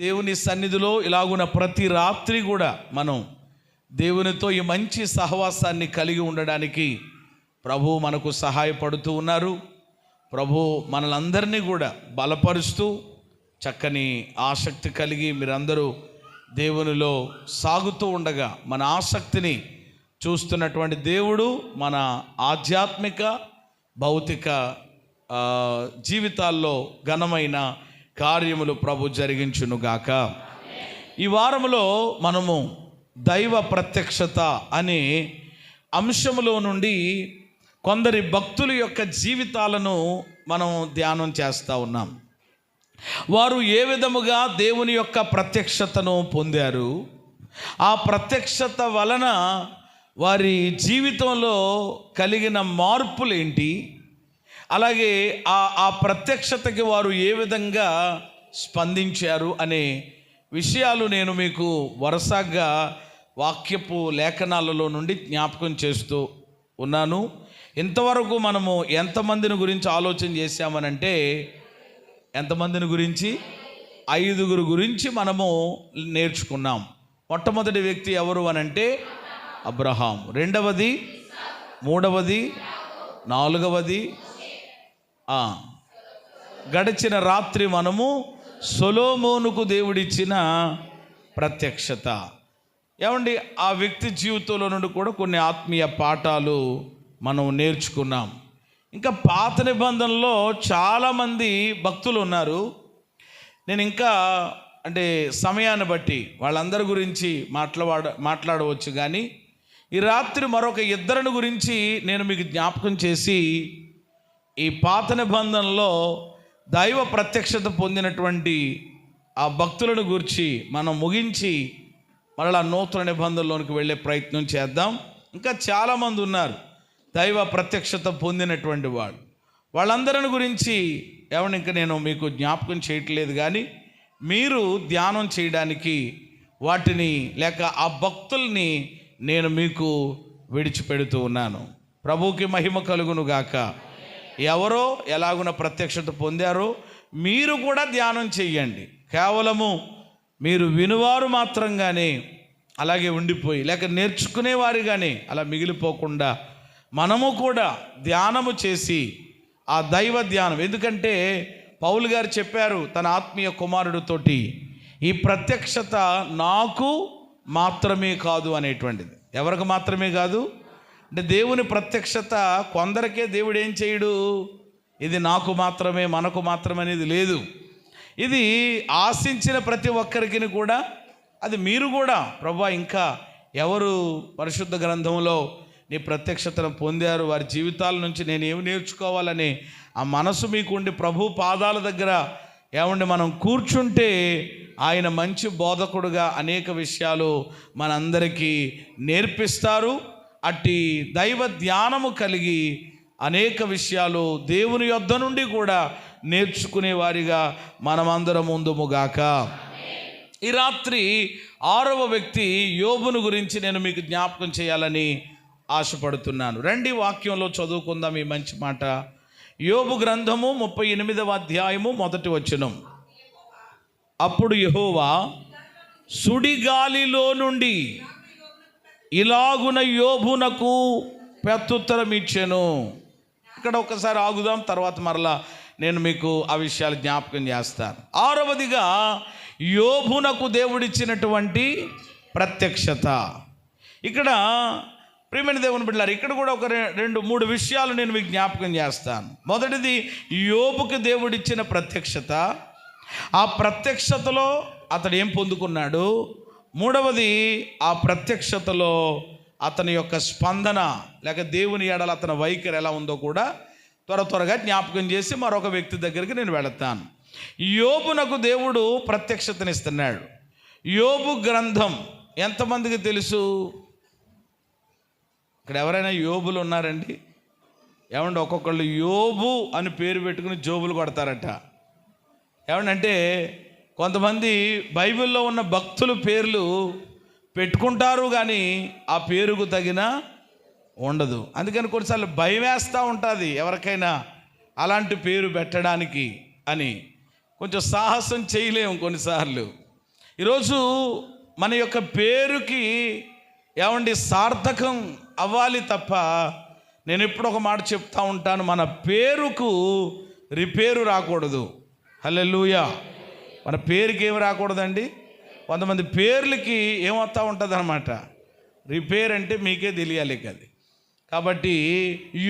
దేవుని సన్నిధిలో ఇలాగున్న ప్రతి రాత్రి కూడా మనం దేవునితో ఈ మంచి సహవాసాన్ని కలిగి ఉండడానికి ప్రభు మనకు సహాయపడుతూ ఉన్నారు. ప్రభు మనలందరినీ కూడా బలపరుస్తూ చక్కని ఆసక్తి కలిగి మీరందరూ దేవునిలో సాగుతూ ఉండగా మన ఆసక్తిని చూస్తున్నటువంటి దేవుడు మన ఆధ్యాత్మిక భౌతిక జీవితాల్లో ఘనమైన కార్యములు ప్రభు జరిగించునుగాక. ఈ వారములో మనము దైవ ప్రత్యక్షత అనే అంశములో నుండి కొందరి భక్తుల యొక్క జీవితాలను మనం ధ్యానం చేస్తూ ఉన్నాం. వారు ఏ విధముగా దేవుని యొక్క ప్రత్యక్షతను పొందారు, ఆ ప్రత్యక్షత వలన వారి జీవితంలో కలిగిన మార్పులేంటి, అలాగే ఆ ప్రత్యక్షతకి వారు ఏ విధంగా స్పందించారు అనే విషయాలు నేను మీకు వరుసగా వాక్యపు లేఖనాలలో నుండి జ్ఞాపకం చేస్తూ ఉన్నాను. ఇంతవరకు మనము ఎంతమందిని గురించి ఆలోచన చేశామనంటే, ఎంతమందిని గురించి? 5 గురించి మనము నేర్చుకున్నాం. మొట్టమొదటి వ్యక్తి ఎవరు అనంటే అబ్రహాం, రెండవది, మూడవది, నాలుగవది, గడిచిన రాత్రి మనము సొలొమోనుకు దేవుడిచ్చిన ప్రత్యక్షత. ఏమండి, ఆ వ్యక్తి జీవితంలో నుండి కూడా కొన్ని ఆత్మీయ పాఠాలు మనం నేర్చుకున్నాం. ఇంకా పాత నిబంధనలో చాలామంది భక్తులు ఉన్నారు. నేను ఇంకా అంటే సమయాన్ని బట్టి వాళ్ళందరి గురించి మాట్లాడవచ్చు, కానీ ఈ రాత్రి మరొక 2 గురించి నేను మీకు జ్ఞాపకం చేసి ఈ పాత నిబంధనలో దైవ ప్రత్యక్షత పొందినటువంటి ఆ భక్తులను గురించి మనం ముగించి మరలా నూతన నిబంధనలోనికి వెళ్ళే ప్రయత్నం చేద్దాం. ఇంకా చాలామంది ఉన్నారు దైవ ప్రత్యక్షత పొందినటువంటి వాళ్ళందరిని గురించి ఏమన్నా ఇంకా నేను మీకు జ్ఞాపకం చేయట్లేదు, కానీ మీరు ధ్యానం చేయడానికి వాటిని లేక ఆ భక్తుల్ని నేను మీకు విడిచిపెడుతూ ఉన్నాను. ప్రభువుకి మహిమ కలుగును గాక. ఎవరో ఎలాగున ప్రత్యక్షత పొందారో మీరు కూడా ధ్యానం చెయ్యండి. కేవలము మీరు వినువారు మాత్రంగానే అలాగే ఉండిపోయి లేక నేర్చుకునేవారిగానే అలా మిగిలిపోకుండా మనము కూడా ధ్యానము చేసి ఆ దైవ ధ్యానం, ఎందుకంటే పౌలు గారు చెప్పారు తన ఆత్మీయ కుమారుడితోటి, ఈ ప్రత్యక్షత నాకు మాత్రమే కాదు అనేటువంటిది. ఎవరికి మాత్రమే కాదు అంటే దేవుని ప్రత్యక్షత కొందరికే దేవుడు ఏం చేయడు, ఇది నాకు మాత్రమే మనకు మాత్రమే అనేది లేదు. ఇది ఆశించిన ప్రతి ఒక్కరికి కూడా అది మీరు కూడా ప్రభువా ఇంకా ఎవరు పరిశుద్ధ గ్రంథంలో నీ ప్రత్యక్షతను పొందారు, వారి జీవితాల నుంచి నేను ఏమి నేర్చుకోవాలని ఆ మనసు మీకుండి ప్రభు పాదాల దగ్గర ఏమండి మనం కూర్చుంటే ఆయన మంచి బోధకుడుగా అనేక విషయాలు మనందరికీ నేర్పిస్తారు. అట్టి దైవ ధ్యానము కలిగి అనేక విషయాలు దేవుని యొద్ద నుండి కూడా నేర్చుకునే వారిగా మనమందరం ముందుముగాక. ఈ రాత్రి 6వ వ్యక్తి యోబును గురించి నేను మీకు జ్ఞాపకం చేయాలని ఆశపడుతున్నాను. రండి వాక్యంలో చదువుకుందాం ఈ మంచి మాట. యోబు గ్రంథము 38వ అధ్యాయము 1వ వచనం. అప్పుడు యెహోవా సుడిగాలిలో నుండి ఇలాగున యోబునకు ప్రత్యుత్తరం ఇచ్చెను. ఇక్కడ ఒకసారి ఆగుదాం, తర్వాత మరలా నేను మీకు ఆ విషయాలు జ్ఞాపకం చేస్తాను. 6వదిగా యోబునకు దేవుడిచ్చినటువంటి ప్రత్యక్షత. ఇక్కడ ప్రియమైన దేవుని బిడ్డలారా, ఇక్కడ కూడా ఒక 2-3 విషయాలు నేను మీకు జ్ఞాపకం చేస్తాను. మొదటిది యోబుకు దేవుడిచ్చిన ప్రత్యక్షత, ఆ ప్రత్యక్షతలో అతడు ఏం పొందుకున్నాడు. మూడవది ఆ ప్రత్యక్షతలో అతని యొక్క స్పందన లేక దేవుని ఎడల అతని వైఖరి ఎలా ఉందో కూడా త్వరగా జ్ఞాపకం చేసి మరొక వ్యక్తి దగ్గరికి నేను వెళతాను. యోబునకు దేవుడు ప్రత్యక్షతనిస్తున్నాడు. యోబు గ్రంథం ఎంతమందికి తెలుసు? ఇక్కడ ఎవరైనా యోబులు ఉన్నారండి? ఏమంటే ఒక్కొక్కళ్ళు యోబు అని పేరు పెట్టుకుని జోబులు కొడతారట. ఏమంటే కొంతమంది బైబిల్లో ఉన్న భక్తుల పేర్లు పెట్టుకుంటారు, కానీ ఆ పేరుకు తగిన ఉండదు. అందుకని కొన్నిసార్లు భయం వేస్తూ ఉంటుంది ఎవరికైనా అలాంటి పేరు పెట్టడానికి అని. కొంచెం సాహసం చేయలేము కొన్నిసార్లు. ఈరోజు మన యొక్క పేరుకి ఏమండి సార్థకం అవ్వాలి తప్ప, నేను ఎప్పుడు ఒక మాట చెప్తా ఉంటాను, మన పేరుకు రిపేరు రాకూడదు. హల్లెలూయా. మన పేరుకి ఏమి రాకూడదండి. కొంతమంది పేర్లకి ఏమవుతూ ఉంటుంది అన్నమాట, రిపేర్ అంటే మీకే తెలియాలి అది. కాబట్టి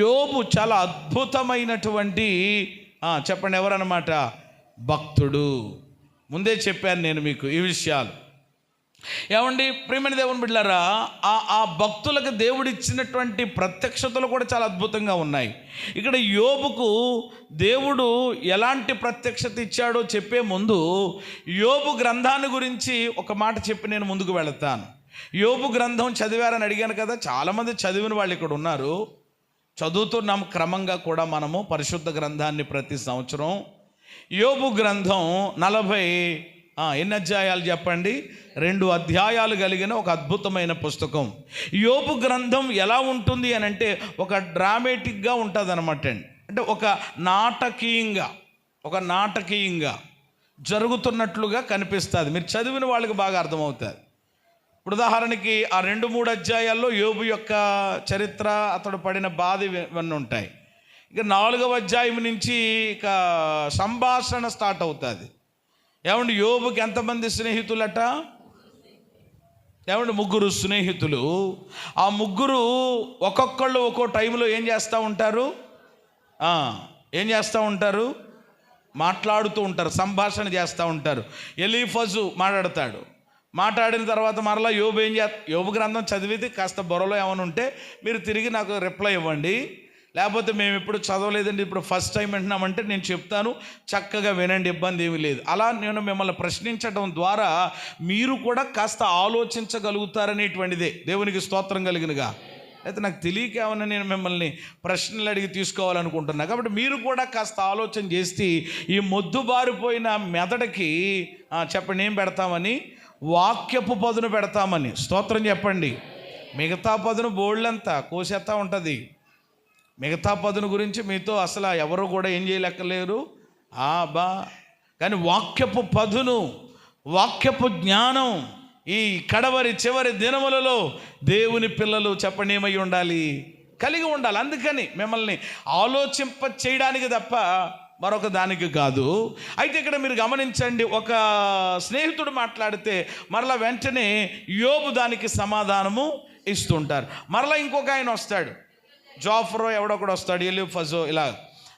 యోబు చాలా అద్భుతమైనటువంటి చెప్పండి ఎవరన్నమాట, భక్తుడు. ముందే చెప్పాను నేను మీకు ఈ విషయాలు. ఏమండి ప్రియమైన దేవుని బిడ్డలారా, ఆ భక్తులకు దేవుడు ఇచ్చినటువంటి ప్రత్యక్షతలు కూడా చాలా అద్భుతంగా ఉన్నాయి. ఇక్కడ యోబుకు దేవుడు ఎలాంటి ప్రత్యక్షత ఇచ్చాడో చెప్పే ముందు యోబు గ్రంథాన్ని గురించి ఒక మాట చెప్పి నేను ముందుకు వెళతాను. యోబు గ్రంథం చదివారని అడిగాను కదా, చాలామంది చదివిన వాళ్ళు ఇక్కడ ఉన్నారు. చదువుతున్నాం క్రమంగా కూడా మనము పరిశుద్ధ గ్రంథాన్ని ప్రతి సంవత్సరం. యోబు గ్రంథం 40 ఎన్ని అధ్యాయాలు చెప్పండి, 2 అధ్యాయాలు కలిగిన ఒక అద్భుతమైన పుస్తకం. యోబు గ్రంథం ఎలా ఉంటుంది అని అంటే ఒక డ్రామాటిక్గా ఉంటుంది అనమాట అండి. అంటే ఒక నాటకీయంగా జరుగుతున్నట్లుగా కనిపిస్తుంది. మీరు చదివిన వాళ్ళకి బాగా అర్థమవుతుంది. ఇప్పుడు ఉదాహరణకి ఆ 2-3 అధ్యాయాల్లో యోబు యొక్క చరిత్ర, అతడు పడిన బాధ ఇవన్నీ ఉంటాయి. ఇక 4వ అధ్యాయం నుంచి ఇక సంభాషణ స్టార్ట్ అవుతుంది. ఏమండి యోబుకి ఎంతమంది స్నేహితులట? ఏమండి 3 స్నేహితులు. ఆ 3 ఒక్కొక్కళ్ళు ఒక్కో టైంలో ఏం చేస్తూ ఉంటారు, మాట్లాడుతూ ఉంటారు, సంభాషణ చేస్తూ ఉంటారు. ఎలీఫజు మాట్లాడిన తర్వాత మరలా యోబు గ్రంథం చదివితే కాస్త బుర్రలో ఏమైనా ఉంటే మీరు తిరిగి నాకు రిప్లై ఇవ్వండి. లేకపోతే మేము ఇప్పుడు చదవలేదండి, ఇప్పుడు ఫస్ట్ టైం వింటున్నామంటే నేను చెప్తాను, చక్కగా వినండి, ఇబ్బంది ఏమీ లేదు. అలా నేను మిమ్మల్ని ప్రశ్నించడం ద్వారా మీరు కూడా కాస్త ఆలోచించగలుగుతారనేటువంటిదే. దేవునికి స్తోత్రం కలిగినగా. అయితే నాకు తెలియక ఏమన్నా నేను మిమ్మల్ని ప్రశ్నలు అడిగి తీసుకోవాలనుకుంటున్నా. కాబట్టి మీరు కూడా కాస్త ఆలోచన చేసి ఈ మొద్దుబారిపోయిన మెదడుకి చెప్పండి ఏం పెడతామని, వాక్యపు పదును పెడతామని. స్తోత్రం చెప్పండి. మిగతా పదును బోళ్ళంతా కోసేస్తూ ఉంటుంది. మిగతా పదును గురించి మీతో అసలు ఎవరు కూడా ఏం చేయలేకలేరు. కానీ వాక్యపు పదును, వాక్యపు జ్ఞానం ఈ చివరి దినములలో దేవుని పిల్లలు చెప్పండి ఏమై ఉండాలి, కలిగి ఉండాలి. అందుకని మిమ్మల్ని ఆలోచింప చేయడానికి తప్ప మరొక దానికి కాదు. అయితే ఇక్కడ మీరు గమనించండి, ఒక స్నేహితుడు మాట్లాడితే మరలా వెంటనే యోబు దానికి సమాధానము ఇస్తుంటారు. మరలా ఇంకొక ఆయన వస్తాడు, జాఫరో ఎవడొకడు వస్తాడు, ఎలీఫజో, ఇలా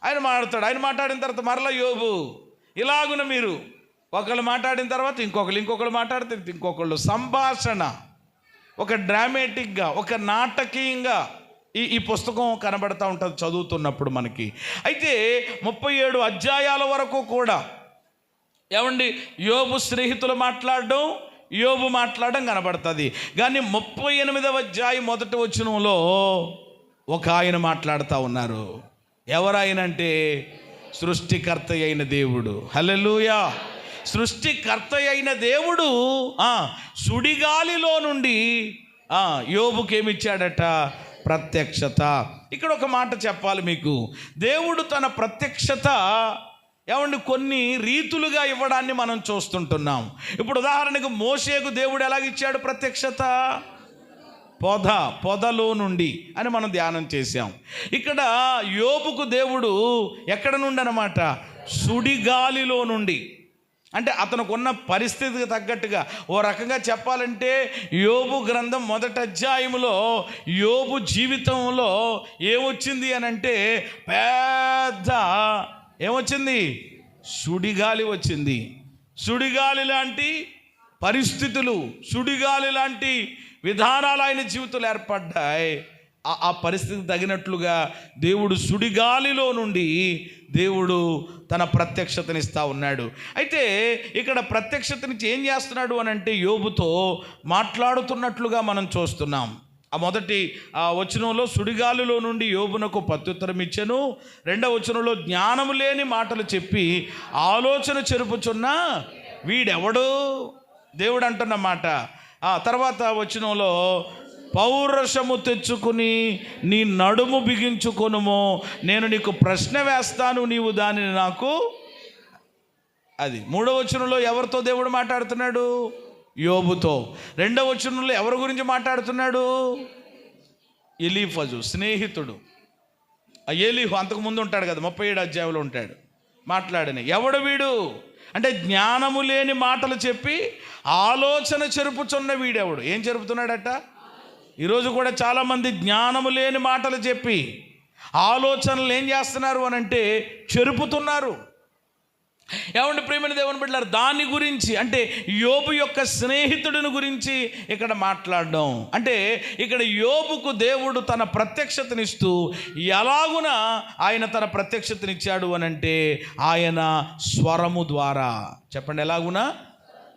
ఆయన మాట్లాడతాడు. ఆయన మాట్లాడిన తర్వాత మరలా యోబు ఇలాగున మీరు ఒకళ్ళు మాట్లాడిన తర్వాత ఇంకొకళ్ళు మాట్లాడితే ఇంకొకళ్ళు సంభాషణ ఒక డ్రామాటిక్గా, ఒక నాటకీయంగా ఈ పుస్తకం కనబడతా ఉంటుంది చదువుతున్నప్పుడు మనకి. అయితే 37 అధ్యాయాల వరకు కూడా ఏమండి యోబు స్నేహితులు మాట్లాడడం, యోబు మాట్లాడడం కనబడుతుంది. కానీ 38వ అధ్యాయం 1వ వచనంలో ఒక ఆయన మాట్లాడుతూ ఉన్నారు. ఎవరాయనంటే సృష్టికర్త అయిన దేవుడు. హల్లెలూయా. సృష్టికర్త అయిన దేవుడు సుడిగాలిలో నుండి యోబుకి ఏమిచ్చాడట? ప్రత్యక్షత. ఇక్కడ ఒక మాట చెప్పాలి మీకు. దేవుడు తన ప్రత్యక్షత ఏమండి కొన్ని రీతులుగా ఇవ్వడాన్ని మనం చూస్తుంటున్నాం. ఇప్పుడు ఉదాహరణకు మోషేకు దేవుడు ఎలాగిచ్చాడు ప్రత్యక్షత? పొదలో నుండి అని మనం ధ్యానం చేశాం. ఇక్కడ యోబుకు దేవుడు ఎక్కడ నుండి అన్నమాట? సుడిగాలిలో నుండి. అంటే అతనికి ఉన్న పరిస్థితికి తగ్గట్టుగా ఓ రకంగా చెప్పాలంటే యోబు గ్రంథం 1వ అధ్యాయంలో యోబు జీవితంలో ఏమొచ్చింది అని అంటే పెద్ద ఏమొచ్చింది? సుడిగాలి వచ్చింది. సుడిగాలి లాంటి పరిస్థితులు, సుడిగాలి లాంటి విధానాలు ఆయన జీవితంలో ఏర్పడ్డాయి. ఆ పరిస్థితికి తగినట్లుగా దేవుడు సుడిగాలిలో నుండి దేవుడు తన ప్రత్యక్షతనిస్తూ ఉన్నాడు. అయితే ఇక్కడ ప్రత్యక్షతనిచ్చి ఏం చేస్తున్నాడు అని అంటే యోబుతో మాట్లాడుతున్నట్లుగా మనం చూస్తున్నాం. ఆ మొదటి వచనంలో సుడిగాలిలో నుండి యోబునకు ప్రత్యుత్తరం ఇచ్చెను. 2వ వచనంలో జ్ఞానము లేని మాటలు చెప్పి ఆలోచన చెరుపుచున్న వీడెవడు? దేవుడు అంటున్న మాట. తర్వాత వచనంలో పౌరుషము తెచ్చుకుని నీ నడుము బిగించుకొనుము, నేను నీకు ప్రశ్న వేస్తాను, నీవు దానిని నాకు. అది 3వ వచనంలో ఎవరితో దేవుడు మాట్లాడుతున్నాడు? యోబుతో. 2వ వచనంలో ఎవరి గురించి మాట్లాడుతున్నాడు? ఎలీఫజు, స్నేహితుడు. ఆ ఎలీహు అంతకుముందు ఉంటాడు కదా, 37 అధ్యాయంలో ఉంటాడు. మాట్లాడని ఎవడు వీడు అంటే జ్ఞానము లేని మాటలు చెప్పి ఆలోచన చెరుపుచున్న వీడెవడు. ఏం చెరుపుతున్నాడట? ఈరోజు కూడా చాలామంది జ్ఞానము లేని మాటలు చెప్పి ఆలోచనలు ఏం చేస్తున్నారు అని అంటే చెరుపుతున్నారు. ఏమంటే ప్రియమైన దేవుని బిడ్డలారా, దాని గురించి అంటే యోబు యొక్క స్నేహితుడిని గురించి ఇక్కడ మాట్లాడడం. అంటే ఇక్కడ యోబుకు దేవుడు తన ప్రత్యక్షతనిస్తూ ఎలాగున ఆయన తన ప్రత్యక్షతనిచ్చాడు అని అంటే ఆయన స్వరము ద్వారా. చెప్పండి, ఎలాగునా?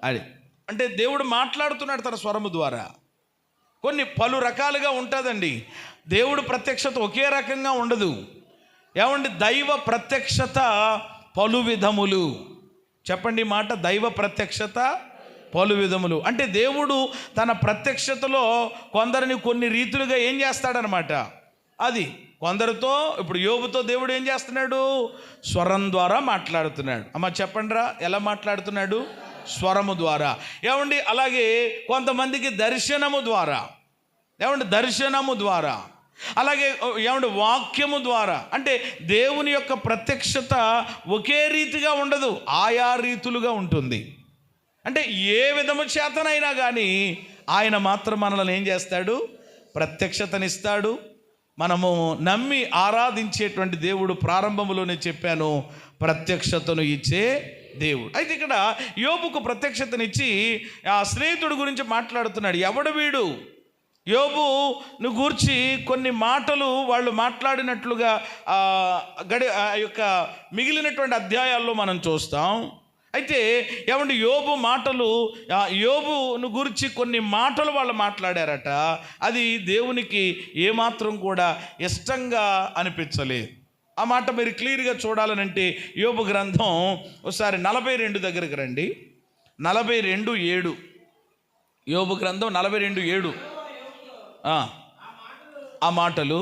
అది అంటే దేవుడు మాట్లాడుతున్నాడు తన స్వరము ద్వారా. కొన్ని పలు రకాలుగా ఉంటుందండి. దేవుడు ప్రత్యక్షత ఒకే రకంగా ఉండదు. ఏమండి, దైవ ప్రత్యక్షత పలు విధములు. చెప్పండి మాట, దైవ ప్రత్యక్షత పలు విధములు. అంటే దేవుడు తన ప్రత్యక్షతలో కొందరిని కొన్ని రీతులుగా ఏం చేస్తాడనమాట. అది కొందరితో, ఇప్పుడు యోబుతో దేవుడు ఏం చేస్తున్నాడు? స్వరం ద్వారా మాట్లాడుతున్నాడు. అమ్మ చెప్పండిరా, ఎలా మాట్లాడుతున్నాడు? స్వరము ద్వారా. ఏమండి, అలాగే కొంతమందికి దర్శనము ద్వారా. ఏమండి, దర్శనము ద్వారా. అలాగే ఏమంటే వాక్యము ద్వారా. అంటే దేవుని యొక్క ప్రత్యక్షత ఒకే రీతిగా ఉండదు, ఆయా రీతులుగా ఉంటుంది. అంటే ఏ విధము చేతనైనా కానీ ఆయన మాత్రం మనల్ని ఏం చేస్తాడు? ప్రత్యక్షతనిస్తాడు. మనము నమ్మి ఆరాధించేటువంటి దేవుడు. ప్రారంభంలోనే చెప్పాను, ప్రత్యక్షతను ఇచ్చే దేవుడు. అయితే ఇక్కడ యోబుకు ప్రత్యక్షతనిచ్చి ఆ స్నేహితుడి గురించి మాట్లాడుతున్నాడు. ఎవడు వీడు? యోబును గూర్చి కొన్ని మాటలు వాళ్ళు మాట్లాడినట్లుగా యొక్క మిగిలినటువంటి అధ్యాయాల్లో మనం చూస్తాం. అయితే ఏమంటే యోబు మాటలు, యోబును గురించి కొన్ని మాటలు వాళ్ళు మాట్లాడారట. అది దేవునికి ఏమాత్రం కూడా ఇష్టంగా అనిపించలేదు. ఆ మాట మీరు క్లియర్గా చూడాలనంటే యోబు గ్రంథం ఒకసారి 42 దగ్గరికి రండి. 42:7. యోబు గ్రంథం 42:7. ఆ మాటలు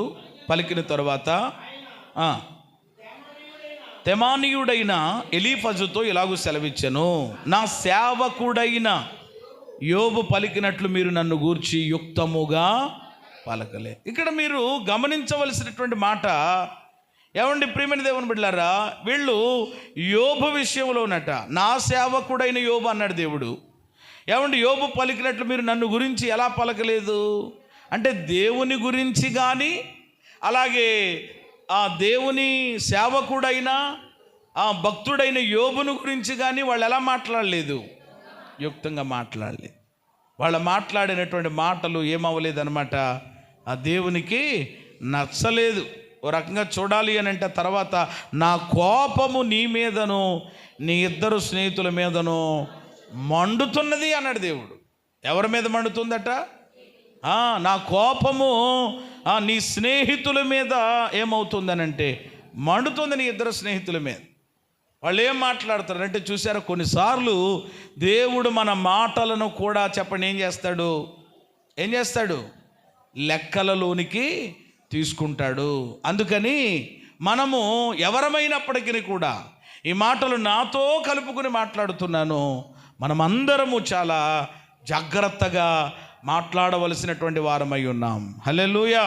పలికిన తరువాత తెమానీయుడైన ఎలీఫజుతో ఇలాగూ సెలవిచ్చెను, నా సేవకుడైన యోబు పలికినట్లు మీరు నన్ను గూర్చి యుక్తముగా పలకలే. ఇక్కడ మీరు గమనించవలసినటువంటి మాట, ఏమండి ప్రియమైన దేవుని బిడ్డలారా, వీళ్ళు యోబు విషయంలోనట నా సేవకుడైన యోబు అన్నాడు దేవుడు. ఏమండి, యోబు పలికినట్లు మీరు నన్ను గురించి ఎలా పలకలేదు అంటే దేవుని గురించి కానీ, అలాగే ఆ దేవుని సేవకుడైన ఆ భక్తుడైన యోబును గురించి కానీ వాళ్ళు ఎలా మాట్లాడలేదు? యుక్తంగా మాట్లాడలేదు. వాళ్ళు మాట్లాడినటువంటి మాటలు ఏమవ్వలేదన్నమాట, ఆ దేవునికి నచ్చలేదు. ఓ రకంగా చూడాలి అని అంటే తర్వాత నా కోపము నీ మీదను నీ ఇద్దరు స్నేహితుల మీదను మండుతున్నది అన్నాడు దేవుడు. ఎవరి మీద మండుతుందట? నా కోపము నీ స్నేహితుల మీద ఏమవుతుందనంటే మండుతుంది, నీ ఇద్దరు స్నేహితుల మీద. వాళ్ళు ఏం మాట్లాడతారంటే చూసారా, కొన్నిసార్లు దేవుడు మన మాటలను కూడా చెప్పండి ఏం చేస్తాడు? లెక్కలలోనికి తీసుకుంటాడు. అందుకని మనము ఎవరమైనప్పటికీ కూడా ఈ మాటలు నాతో కలుపుకుని మాట్లాడుతున్నాను, మనమందరము చాలా జాగ్రత్తగా మాట్లాడవలసినటువంటి వారమై ఉన్నాం. హల్లెలూయా.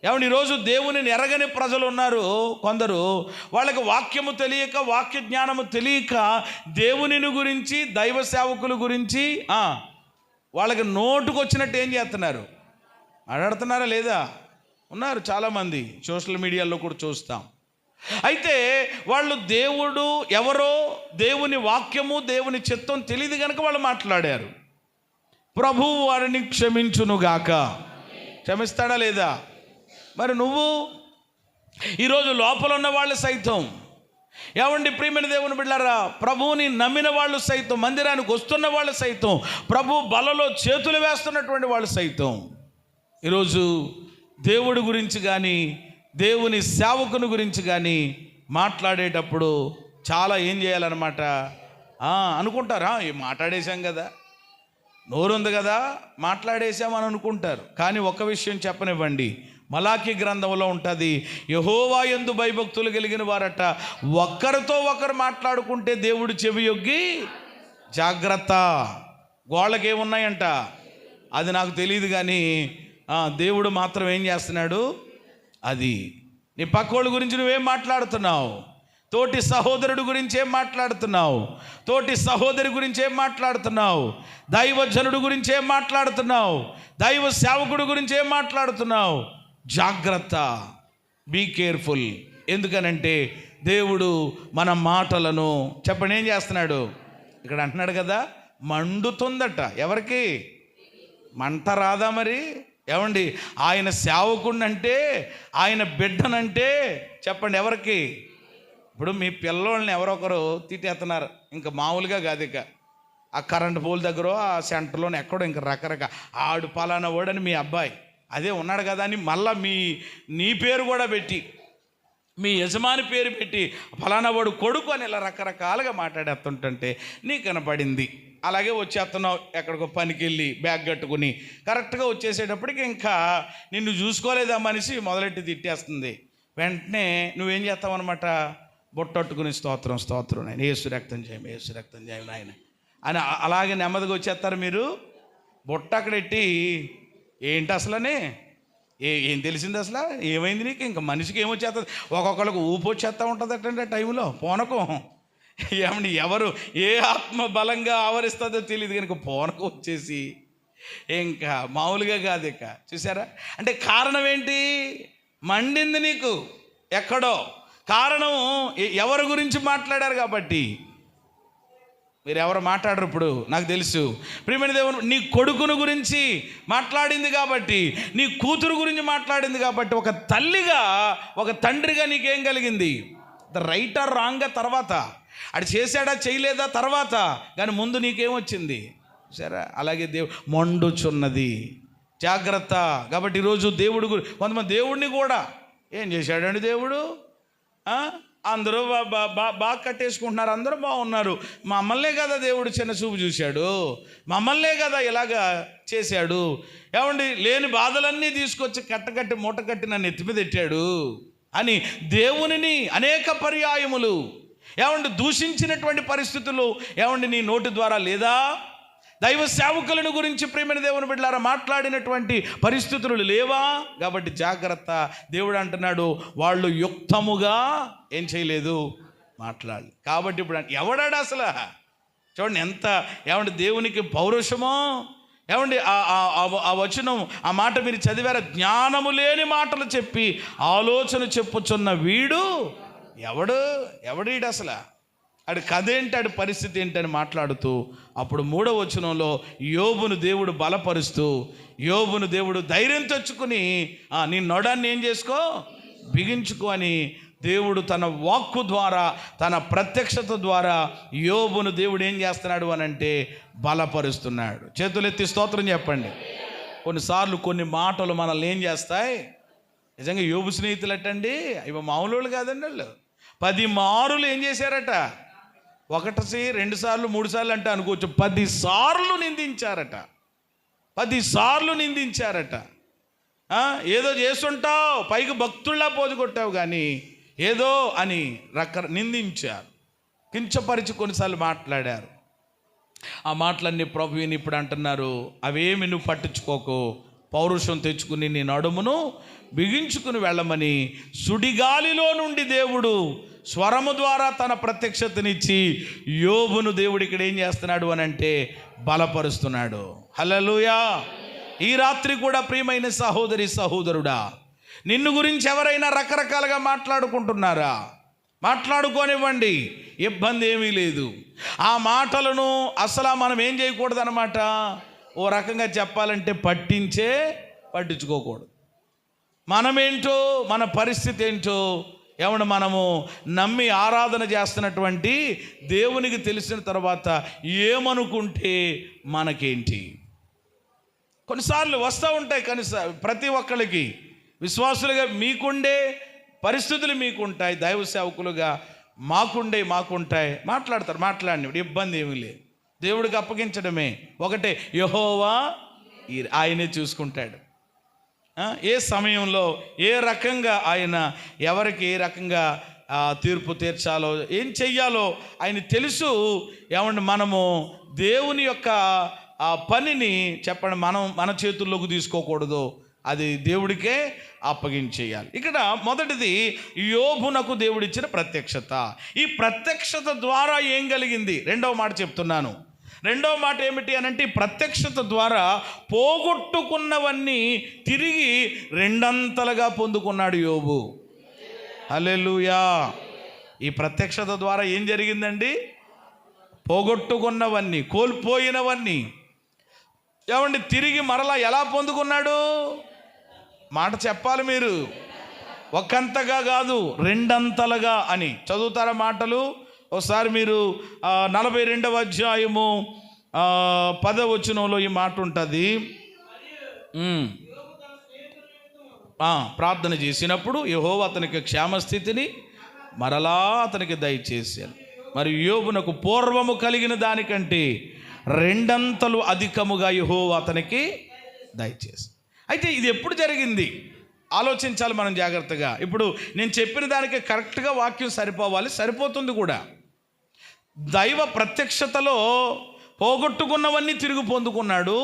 ఏమంటే ఈరోజు దేవునిని ఎరగని ప్రజలు ఉన్నారు కొందరు. వాళ్ళకి వాక్యము తెలియక, వాక్య జ్ఞానము తెలియక దేవునిని గురించి, దైవ సేవకుల గురించి వాళ్ళకి నోటుకు వచ్చినట్టు ఏం చేస్తున్నారు? మాట్లాడుతున్నారా లేదా? ఉన్నారు చాలామంది, సోషల్ మీడియాలో కూడా చూస్తాం. అయితే వాళ్ళు దేవుడు ఎవరో, దేవుని వాక్యము, దేవుని చిత్తం తెలియదు కనుక వాళ్ళు మాట్లాడారు. ప్రభువు వారిని క్షమించునుగాక. క్షమిస్తాడా లేదా? మరి నువ్వు ఈరోజు లోపల ఉన్న వాళ్ళు సైతం, ఏమండి ప్రియమైన దేవుని బిడ్డలారా, ప్రభువుని నమ్మిన వాళ్ళు సైతం, మందిరానికి వస్తున్న వాళ్ళు సైతం, ప్రభు బలలో చేతులు వేస్తున్నటువంటి వాళ్ళు సైతం ఈరోజు దేవుడి గురించి కానీ, దేవుని సేవకుని గురించి కానీ మాట్లాడేటప్పుడు చాలా ఏం చేయాలన్నమాట, అనుకుంటారా మాట్లాడేశాం కదా, నోరుంది కదా మాట్లాడేశామని అనుకుంటారు. కానీ ఒక విషయం చెప్పనివ్వండి, మలాకి గ్రంథంలో ఉంటుంది, యెహోవా యందు భయభక్తులు కలిగిన వారట ఒక్కరితో ఒకరు మాట్లాడుకుంటే దేవుడు చెవి యొగ్గి జాగ్రత్త. గోళ్ళకి ఏమున్నాయంట అది నాకు తెలియదు, కానీ దేవుడు మాత్రం ఏం చేస్తున్నాడు, అది నీ పక్కోళ్ళ గురించి నువ్వేం మాట్లాడుతున్నావు, తోటి సహోదరుడు గురించి ఏం మాట్లాడుతున్నావు, తోటి సహోదరి గురించి ఏం మాట్లాడుతున్నావు, దైవజనుడు గురించి ఏం మాట్లాడుతున్నావు, దైవ సేవకుడు గురించి ఏం మాట్లాడుతున్నావు, జాగ్రత్త, బీ కేర్ఫుల్. ఎందుకనంటే దేవుడు మన మాటలను చెప్పండి ఏం చేస్తున్నాడు, ఇక్కడ అంటున్నాడు కదా, మండుతుందట. ఎవరికి మంట రాదా మరి? ఏమండి, ఆయన సేవకుడినంటే, ఆయన బిడ్డనంటే చెప్పండి ఎవరికి? ఇప్పుడు మీ పిల్లోళ్ళని ఎవరొకరు తిట్టేస్తున్నారు, ఇంకా మామూలుగా కాదు, ఇక ఆ కరెంట్ పోల్ దగ్గర ఆ సెంటర్లోనే ఎక్కడో ఇంకా రకరకాల ఆడు పలానా వాడని మీ అబ్బాయి అదే ఉన్నాడు కదా అని మళ్ళీ నీ పేరు కూడా పెట్టి, మీ యజమాని పేరు పెట్టి ఫలానా వాడు కొడుకు అని ఇలా రకరకాలుగా మాట్లాడేస్తుంటుంటే నీకు కనపడింది. అలాగే వచ్చేస్తున్నావు ఎక్కడికో పనికి వెళ్ళి బ్యాగ్ కట్టుకుని కరెక్ట్గా వచ్చేసేటప్పటికి ఇంకా నిన్ను చూసుకోలేదా మనిషి మొదలెట్టి తిట్టేస్తుంది. వెంటనే నువ్వేం చేస్తావు అనమాట, బొట్టట్టుకుని స్తోత్రం స్తోత్రం నాయన, యేసు రక్తం చేయం, యేసు రక్తం చేయం నాయన అని అలాగే నెమ్మదిగా వచ్చేస్తారు. మీరు బొట్ట అక్కడెట్టి ఏంటి అసలనే ఏం తెలిసింది అసలు, ఏమైంది నీకు, ఇంకా మనిషికి ఏమొచ్చేస్తుంది, ఒక్కొక్కరికి ఊపు వచ్చేస్తూ ఉంటుంది అటండి ఆ టైంలో పూనకం. ఏమండి, ఎవరు ఏ ఆత్మ బలంగా ఆవరిస్తుందో తెలియదు కనుక పూనకం వచ్చేసి ఇంకా మామూలుగా కాదు. ఇక చూసారా, అంటే కారణం ఏంటి, మండింది నీకు ఎక్కడో, కారణం ఎవరి గురించి మాట్లాడారు కాబట్టి. మీరు ఎవరు మాట్లాడరు ఇప్పుడు నాకు తెలుసు. ప్రియమైన దేవుని, నీ కొడుకును గురించి మాట్లాడింది కాబట్టి, నీ కూతురు గురించి మాట్లాడింది కాబట్టి, ఒక తల్లిగా ఒక తండ్రిగా నీకేం కలిగింది, రైట్ ఆర్ రాంగ్గా తర్వాత, అది చేశాడా చేయలేదా తర్వాత, కానీ ముందు నీకేమొచ్చింది సరే. అలాగే మండుచున్నది, జాగ్రత్త. కాబట్టి ఈరోజు దేవుడు కొంతమంది దేవుడిని కూడా ఏం చేశాడండి దేవుడు, అందరూ బాగా కట్టేసుకుంటున్నారు, అందరూ బాగున్నారు, మమ్మల్నే కదా దేవుడు చిన్న చూపు చూశాడు, మమ్మల్నే కదా ఇలాగా చేశాడు, ఏమండి లేని బాధలన్నీ తీసుకొచ్చి కట్టకట్టి మూట కట్టి నన్ను ఎత్తి మీద పెట్టాడు అని దేవునిని అనేక పర్యాయములు ఏమండి దూషించినటువంటి పరిస్థితులు ఏమండి నీ నోటి ద్వారా లేదా, దైవ సేవకులను గురించి ప్రియమైన దేవుని బిడ్డలారా మాట్లాడినటువంటి పరిస్థితులు లేవా? కాబట్టి జాగ్రత్త. దేవుడు అంటున్నాడు వాళ్ళు యుక్తముగా ఏం చేయలేదు, మాట్లాడాలి. కాబట్టి ఇప్పుడు ఎవడాడు అసలు చూడండి ఎంత ఏమంటే దేవునికి పౌరుషమో, ఏమండి ఆ వచనం ఆ మాట మీరు చదివారా, జ్ఞానము లేని మాటలు చెప్పి ఆలోచన చెప్పుచున్న వీడు ఎవడీడు అసలు, ఆడి కథ ఏంటి, ఆడి పరిస్థితి ఏంటని మాట్లాడుతూ అప్పుడు 3వ వచనంలో యోబును దేవుడు బలపరుస్తూ, యోబును దేవుడు ధైర్యం తెచ్చుకుని నీ నొడాన్ని ఏం చేసుకో, బిగించుకో అని దేవుడు తన వాక్కు ద్వారా తన ప్రత్యక్షత ద్వారా యోబును దేవుడు ఏం చేస్తున్నాడు అని అంటే బలపరుస్తున్నాడు. చేతులెత్తి స్తోత్రం చెప్పండి. కొన్నిసార్లు కొన్ని మాటలు మనల్ని ఏం చేస్తాయి, నిజంగా యోబు స్నేహితులు అట్టండి ఇవి మామూలు వాళ్ళు కాదండి, వాళ్ళు 10 మారులు ఏం చేశారట, 1 2 సార్లు 3 సార్లు అంటే అనుకోవచ్చు, 10 సార్లు నిందించారట, 10 సార్లు నిందించారట. ఏదో చేస్తుంటావు, పైకి భక్తుల్లా పోజు కొట్టావు కానీ ఏదో అని నిందించారు, కించపరిచి కొన్నిసార్లు మాట్లాడారు. ఆ మాటలన్నీ ప్రభువుని ఇప్పుడు అంటున్నారు, అవేమి నువ్వు పట్టించుకోకు, పౌరుషం తెచ్చుకుని నీ నడుమును బిగించుకుని వెళ్ళమని సుడిగాలిలో నుండి దేవుడు స్వరము ద్వారా తన ప్రత్యక్షతనిచ్చి యోబును దేవుడు ఇక్కడ ఏం చేస్తున్నాడు అని అంటే బలపరుస్తున్నాడు. హల్లెలూయా. ఈ రాత్రి కూడా ప్రియమైన సహోదరి సహోదరుడా, నిన్ను గురించి ఎవరైనా రకరకాలుగా మాట్లాడుకుంటున్నారా, మాట్లాడుకోనివ్వండి, ఇబ్బంది ఏమీ లేదు. ఆ మాటలను అసలు మనం ఏం చేయకూడదు అన్నమాట, ఓ రకంగా చెప్పాలంటే పట్టించుకోకూడదు. మనమేంటో మన పరిస్థితి ఏంటో ఏమన్నా మనము నమ్మి ఆరాధన చేస్తున్నటువంటి దేవునికి తెలిసిన తర్వాత ఏమనుకుంటే మనకేంటి. కొన్నిసార్లు వస్తూ ఉంటాయి, కానీ ప్రతి ఒక్కరికి విశ్వాసులుగా మీకుండే పరిస్థితులు మీకుంటాయి, దైవ సేవకులుగా మాకుంటాయి. మాట్లాడతారు, మాట్లాడినప్పుడు ఇబ్బంది ఏమీ లేదు. దేవుడికి అప్పగించడమే ఒకటే, యెహోవా ఆయనే చూసుకుంటాడు. ఏ సమయంలో ఏ రకంగా ఆయన ఎవరికి ఏ రకంగా తీర్పు తీర్చాలో ఏం చెయ్యాలో ఆయన తెలుసు. ఏమంటే మనము దేవుని యొక్క ఆ పనిని చెప్పండి మన చేతుల్లోకి తీసుకోకూడదు, అది దేవుడికే అప్పగించేయాలి. ఇక్కడ మొదటిది యోబునకు దేవుడిచ్చిన ప్రత్యక్షత. ఈ ప్రత్యక్షత ద్వారా ఏం కలిగింది? రెండవ మాట చెప్తున్నాను. రెండవ మాట ఏమిటి అనంటే, ఈ ప్రత్యక్షత ద్వారా పోగొట్టుకున్నవన్నీ తిరిగి రెండంతలుగా పొందుకున్నాడు యోబు. హల్లెలూయా. ఈ ప్రత్యక్షత ద్వారా ఏం జరిగిందండి? పోగొట్టుకున్నవన్నీ, కోల్పోయినవన్నీ ఏమండి తిరిగి మరలా ఎలా పొందుకున్నాడు? మాట చెప్పాలి మీరు. ఒకంతగా కాదు, రెండంతలుగా అని. చదువుతారా మాటలు? ఒకసారి మీరు 42వ అధ్యాయము 10వ వచనంలో ఈ మాట ఉంటుంది. ప్రార్థన చేసినప్పుడు యెహోవా అతనికి క్షేమస్థితిని మరలా అతనికి దయచేశాను. మరి యోబునకు పూర్వము కలిగిన దానికంటే రెండంతలు అధికముగా యెహోవా అతనికి దయచేసి. అయితే ఇది ఎప్పుడు జరిగింది ఆలోచించాలి మనం జాగ్రత్తగా. ఇప్పుడు నేను చెప్పిన దానికి కరెక్ట్గా వాక్యం సరిపోతుంది కూడా. దైవ ప్రత్యక్షతలో పోగొట్టుకున్నవన్నీ తిరిగి పొందుకున్నాడు.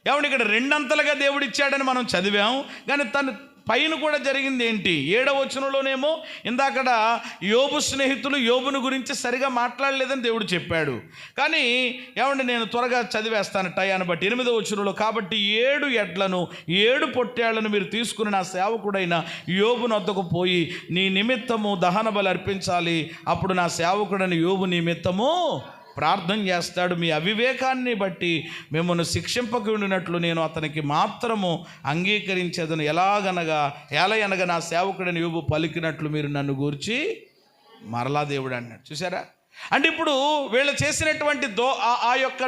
ఏమంటే ఇక్కడ రెండంతలుగా దేవుడిచ్చాడని మనం చదివాం. కానీ తను పైన కూడా జరిగింది ఏంటి? 7వ వచనంలోనేమో ఇందాకడ యోబు స్నేహితులు యోబుని గురించి సరిగా మాట్లాడలేదని దేవుడు చెప్పాడు. కానీ ఏమంటే నేను త్వరగా చదివేస్తాను టయాన్ని బట్టి. 8వ వచనంలో, కాబట్టి 7 ఎడ్లను 7 పొట్టేళ్లను మీరు తీసుకుని నా సేవకుడైన యోబుని వద్దకు పోయి నీ నిమిత్తము దహన బలి అర్పించాలి. అప్పుడు నా సేవకుడైన యోబు నిమిత్తము ప్రార్థన చేస్తాడు. మీ అవివేకాన్ని బట్టి మిమ్మల్ని శిక్షింపకుండినట్లు నేను అతనికి మాత్రము అంగీకరించేదను. ఎలాగనగా నా సేవకుడని యోబు పలికినట్లు మీరు నన్ను గూర్చి మరలా దేవుడు అన్నాడు. చూసారా? అంటే ఇప్పుడు వీళ్ళు చేసినటువంటి ఆ యొక్క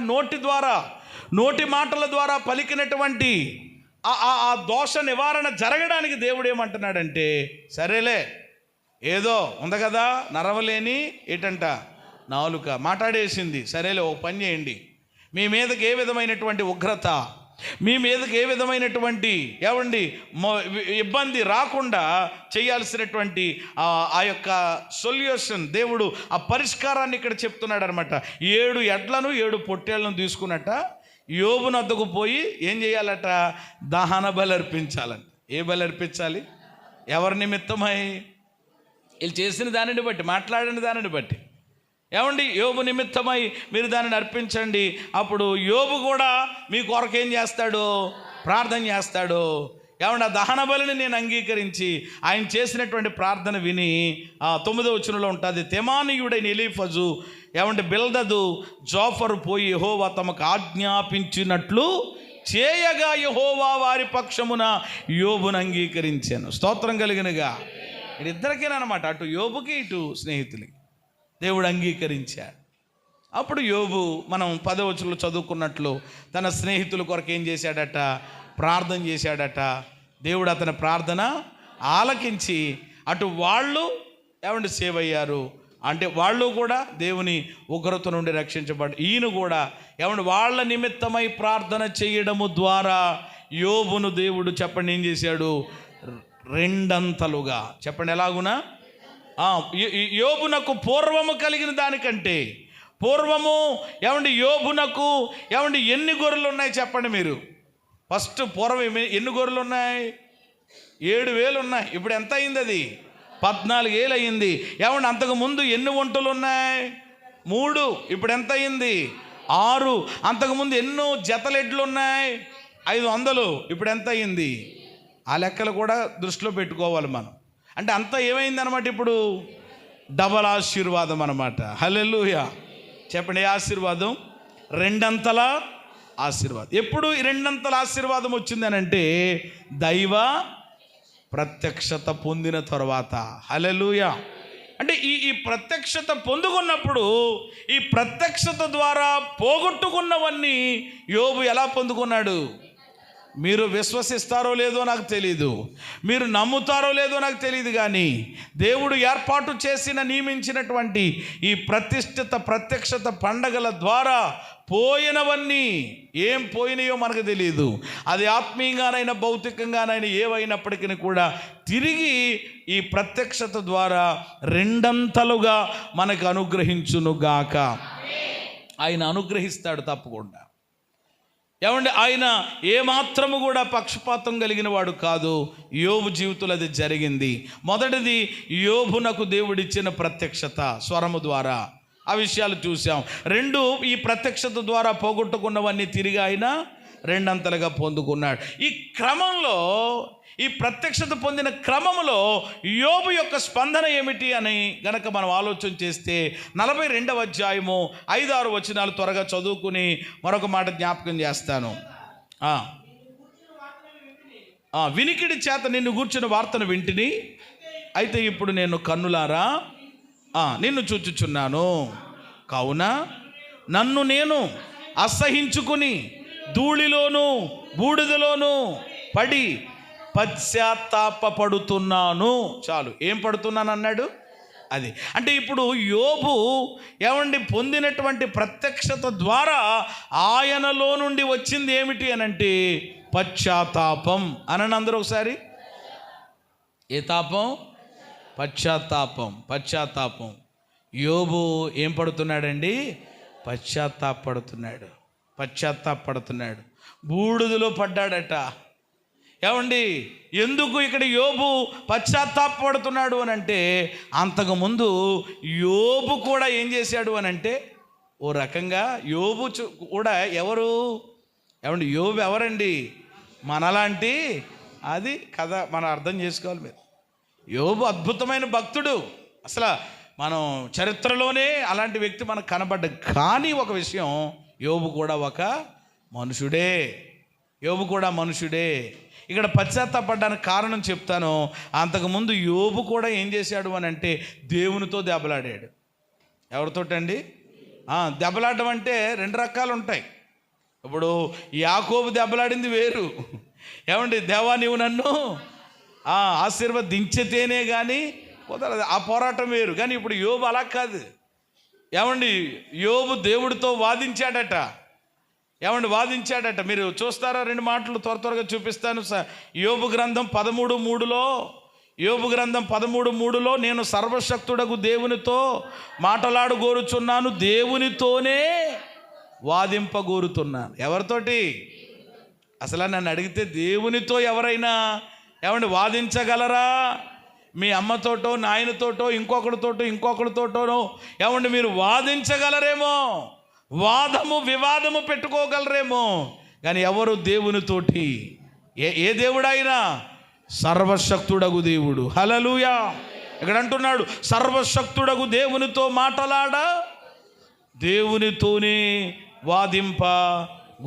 నోటి మాటల ద్వారా పలికినటువంటి ఆ దోష నివారణ జరగడానికి దేవుడు ఏమంటున్నాడంటే, సరేలే ఏదో ఉంది కదా, నరవలేని ఏటంట నాలుక మాట్లాడేసింది, సరేలే ఒక పని చేయండి, మీ మీదకి ఏ విధమైనటువంటి ఉగ్రత, మీ మీదకి ఏ విధమైనటువంటి ఇబ్బంది రాకుండా చేయాల్సినటువంటి ఆ యొక్క సొల్యూషన్ దేవుడు ఆ పరిష్కారాన్ని ఇక్కడ చెప్తున్నాడు అనమాట. 7 ఎడ్లను 7 పొట్టేళ్లను తీసుకున్నట్ట యోబుని వద్దకు పోయి ఏం చేయాలట? దహన బలి అర్పించాలంట. ఏ బలి అర్పించాలి? ఎవరి నిమిత్తమై? వీళ్ళు చేసిన దానిని బట్టి, మాట్లాడిన దానిని బట్టి. యోబు నిమిత్తమై మీరు దానిని అర్పించండి. అప్పుడు యోబు కూడా మీ కొరకు ఏం చేస్తాడు? ప్రార్థన చేస్తాడు. ఆ దహన బలిని నేను అంగీకరించి ఆయన చేసినటువంటి ప్రార్థన విని 9వ వచనంలో ఉంటుంది, తెమానీయుడైన ఎలీఫజు బిల్దదు జోఫరు పోయి యెహోవా తమకు ఆజ్ఞాపించినట్లు చేయగా యెహోవా వారి పక్షమున యోబును అంగీకరించాను. స్తోత్రం కలిగినగా. ఇద్దరికేనమాట, అటు యోబుకి ఇటు స్నేహితులకి దేవుడు అంగీకరించాడు. అప్పుడు యోబు మనం 10వ వచనంలో చదువుకున్నట్లు తన స్నేహితుల కొరకు ఏం చేశాడట? ప్రార్థన చేశాడట. దేవుడు అతని ప్రార్థన ఆలకించి అటు వాళ్ళు సేవ్ అయ్యారు. అంటే వాళ్ళు కూడా దేవుని ఉగ్రత నుండి రక్షించబడ్డ. ఈయన కూడా వాళ్ళ నిమిత్తమై ప్రార్థన చేయడము ద్వారా యోబును దేవుడు చెప్పండి ఏం చేశాడు? రెండంతలుగా. చెప్పండి ఎలాగునా? యోబునకు పూర్వము కలిగిన దానికంటే పూర్వము యోబునకు ఎన్ని గొర్రెలు ఉన్నాయి చెప్పండి మీరు. ఫస్ట్ పూర్వం ఎన్ని గొర్రెలు ఉన్నాయి? 7,000 ఉన్నాయి. ఇప్పుడు ఎంత అయింది? అది 14,000 అయింది. అంతకుముందు ఎన్ని ఒంటలు ఉన్నాయి? 3. ఇప్పుడు ఎంత అయింది? 6. అంతకుముందు ఎన్నో జతలెడ్లు ఉన్నాయి? 500. ఇప్పుడు ఎంత అయింది? ఆ లెక్కలు కూడా దృష్టిలో పెట్టుకోవాలి మనం. అంటే అంతా ఏమైంది అనమాట? ఇప్పుడు డబల్ ఆశీర్వాదం అనమాట. హల్లెలూయా. చెప్పండి, ఏ ఆశీర్వాదం? రెండంతల ఆశీర్వాదం. ఎప్పుడు ఈ రెండంతల ఆశీర్వాదం వచ్చిందని అంటే దైవ ప్రత్యక్షత పొందిన తర్వాత. హల్లెలూయా. అంటే ఈ ప్రత్యక్షత పొందుకున్నప్పుడు ఈ ప్రత్యక్షత ద్వారా పోగొట్టుకున్నవన్నీ యోబు ఎలా పొందుకున్నాడు? మీరు విశ్వసిస్తారో లేదో నాకు తెలీదు, మీరు నమ్ముతారో లేదో నాకు తెలియదు, కానీ దేవుడు ఏర్పాటు చేసిన నియమించినటువంటి ఈ ప్రత్యక్షత పండగల ద్వారా పోయినవన్నీ ఏం పోయినాయో మనకు తెలియదు. అది ఆత్మీయంగానైనా భౌతికంగానైనా ఏవైనప్పటికీ కూడా తిరిగి ఈ ప్రత్యక్షత ద్వారా రెండంతలుగా మనకు అనుగ్రహించునుగాక. ఆయన అనుగ్రహిస్తాడు తప్పకుండా. ఏమండి, ఆయన ఏమాత్రము కూడా పక్షపాతం కలిగిన వాడు కాదు. యోబు జీవితంలో అది జరిగింది. మొదటిది, యోబునకు దేవుడిచ్చిన ప్రత్యక్షత స్వరము ద్వారా, ఆ విషయాలు చూసాం. రెండు, ఈ ప్రత్యక్షత ద్వారా పోగొట్టుకున్నవన్నీ తిరిగి ఆయన రెండంతలుగా పొందుకున్నాడు. ఈ క్రమంలో, ఈ ప్రత్యక్షత పొందిన క్రమంలో యోబు యొక్క స్పందన ఏమిటి అని గనక మనం ఆలోచన చేస్తే 42వ అధ్యాయము 5-6 వచనాలు త్వరగా చదువుకుని మరొక మాట జ్ఞాపకం చేస్తాను. వినికిడి చేత నిన్ను గూర్చిన వార్తను వింటిని, అయితే ఇప్పుడు నేను కన్నులారా నిన్ను చూచుచున్నాను. కావున నన్ను నేను అసహించుకుని ధూళిలోను బూడిదలోను పడి పశ్చాత్తాపడుతున్నాను. చాలు, ఏం పడుతున్నాను అన్నాడు. అది అంటే ఇప్పుడు యోబు ఏమండి పొందినటువంటి ప్రత్యక్షత ద్వారా ఆయనలో నుండి వచ్చింది ఏమిటి అనంటే పశ్చాత్తాపం. అనండి అందరూ ఒకసారి. ఏ తాపం? పశ్చాత్తాపం. యోబు ఏం పడుతున్నాడండి? పశ్చాత్తాపడుతున్నాడు. బూడిదలో పడ్డాడట. ఏమండి, ఎందుకు ఇక్కడ యోబు పశ్చాత్తాపడుతున్నాడు అని అంటే, అంతకుముందు యోబు కూడా ఏం చేశాడు అని అంటే, ఓ రకంగా యోబు కూడా ఎవరు? ఏమండి, యోబు ఎవరండి? మనలాంటి అది కథ మనం అర్థం చేసుకోవాలి. మీరు యోబు అద్భుతమైన భక్తుడు. అసలు మనం చరిత్రలోనే అలాంటి వ్యక్తి మనకు కనబడ్డ. కానీ ఒక విషయం, యోబు కూడా ఒక మనుషుడే. ఇక్కడ పశ్చాత్తాపడ్డానికి కారణం చెప్తాను. అంతకుముందు యోబు కూడా ఏం చేశాడు అని అంటే దేవునితో దెబ్బలాడాడు. ఎవరితోటండి? దెబ్బలాడడం అంటే రెండు రకాలు ఉంటాయి. ఇప్పుడు యాకోబు దెబ్బలాడింది వేరు. ఏమండి, దేవా నీవు నన్ను ఆశీర్వదించితేనే కానీ కుదరదు, ఆ పోరాటం వేరు. కానీ ఇప్పుడు యోబు అలా కాదు. ఏమండి, యోబు దేవుడితో వాదించాడట. మీరు చూస్తారా? 2 మాటలు త్వరగా చూపిస్తాను. యోబు గ్రంథం 13:3లో నేను సర్వశక్తుడగు దేవునితో మాటలాడగోరుచున్నాను, దేవునితోనే వాదింపగోరుతున్నాను. ఎవరితోటి? అసలు నన్ను అడిగితే దేవునితో ఎవరైనా ఏమండి వాదించగలరా? మీ అమ్మతోటో నాయనతోటో ఇంకొకరితోటో ఏమండి మీరు వాదించగలరేమో, వివాదము పెట్టుకోగలరేమో, కానీ ఎవరు దేవునితోటి? ఏ దేవుడైనా సర్వశక్తుడగు దేవుడు. హల్లెలూయా. ఇక్కడ అంటున్నాడు, సర్వశక్తుడగు దేవునితో మాటలాడ దేవునితోనే వాదింప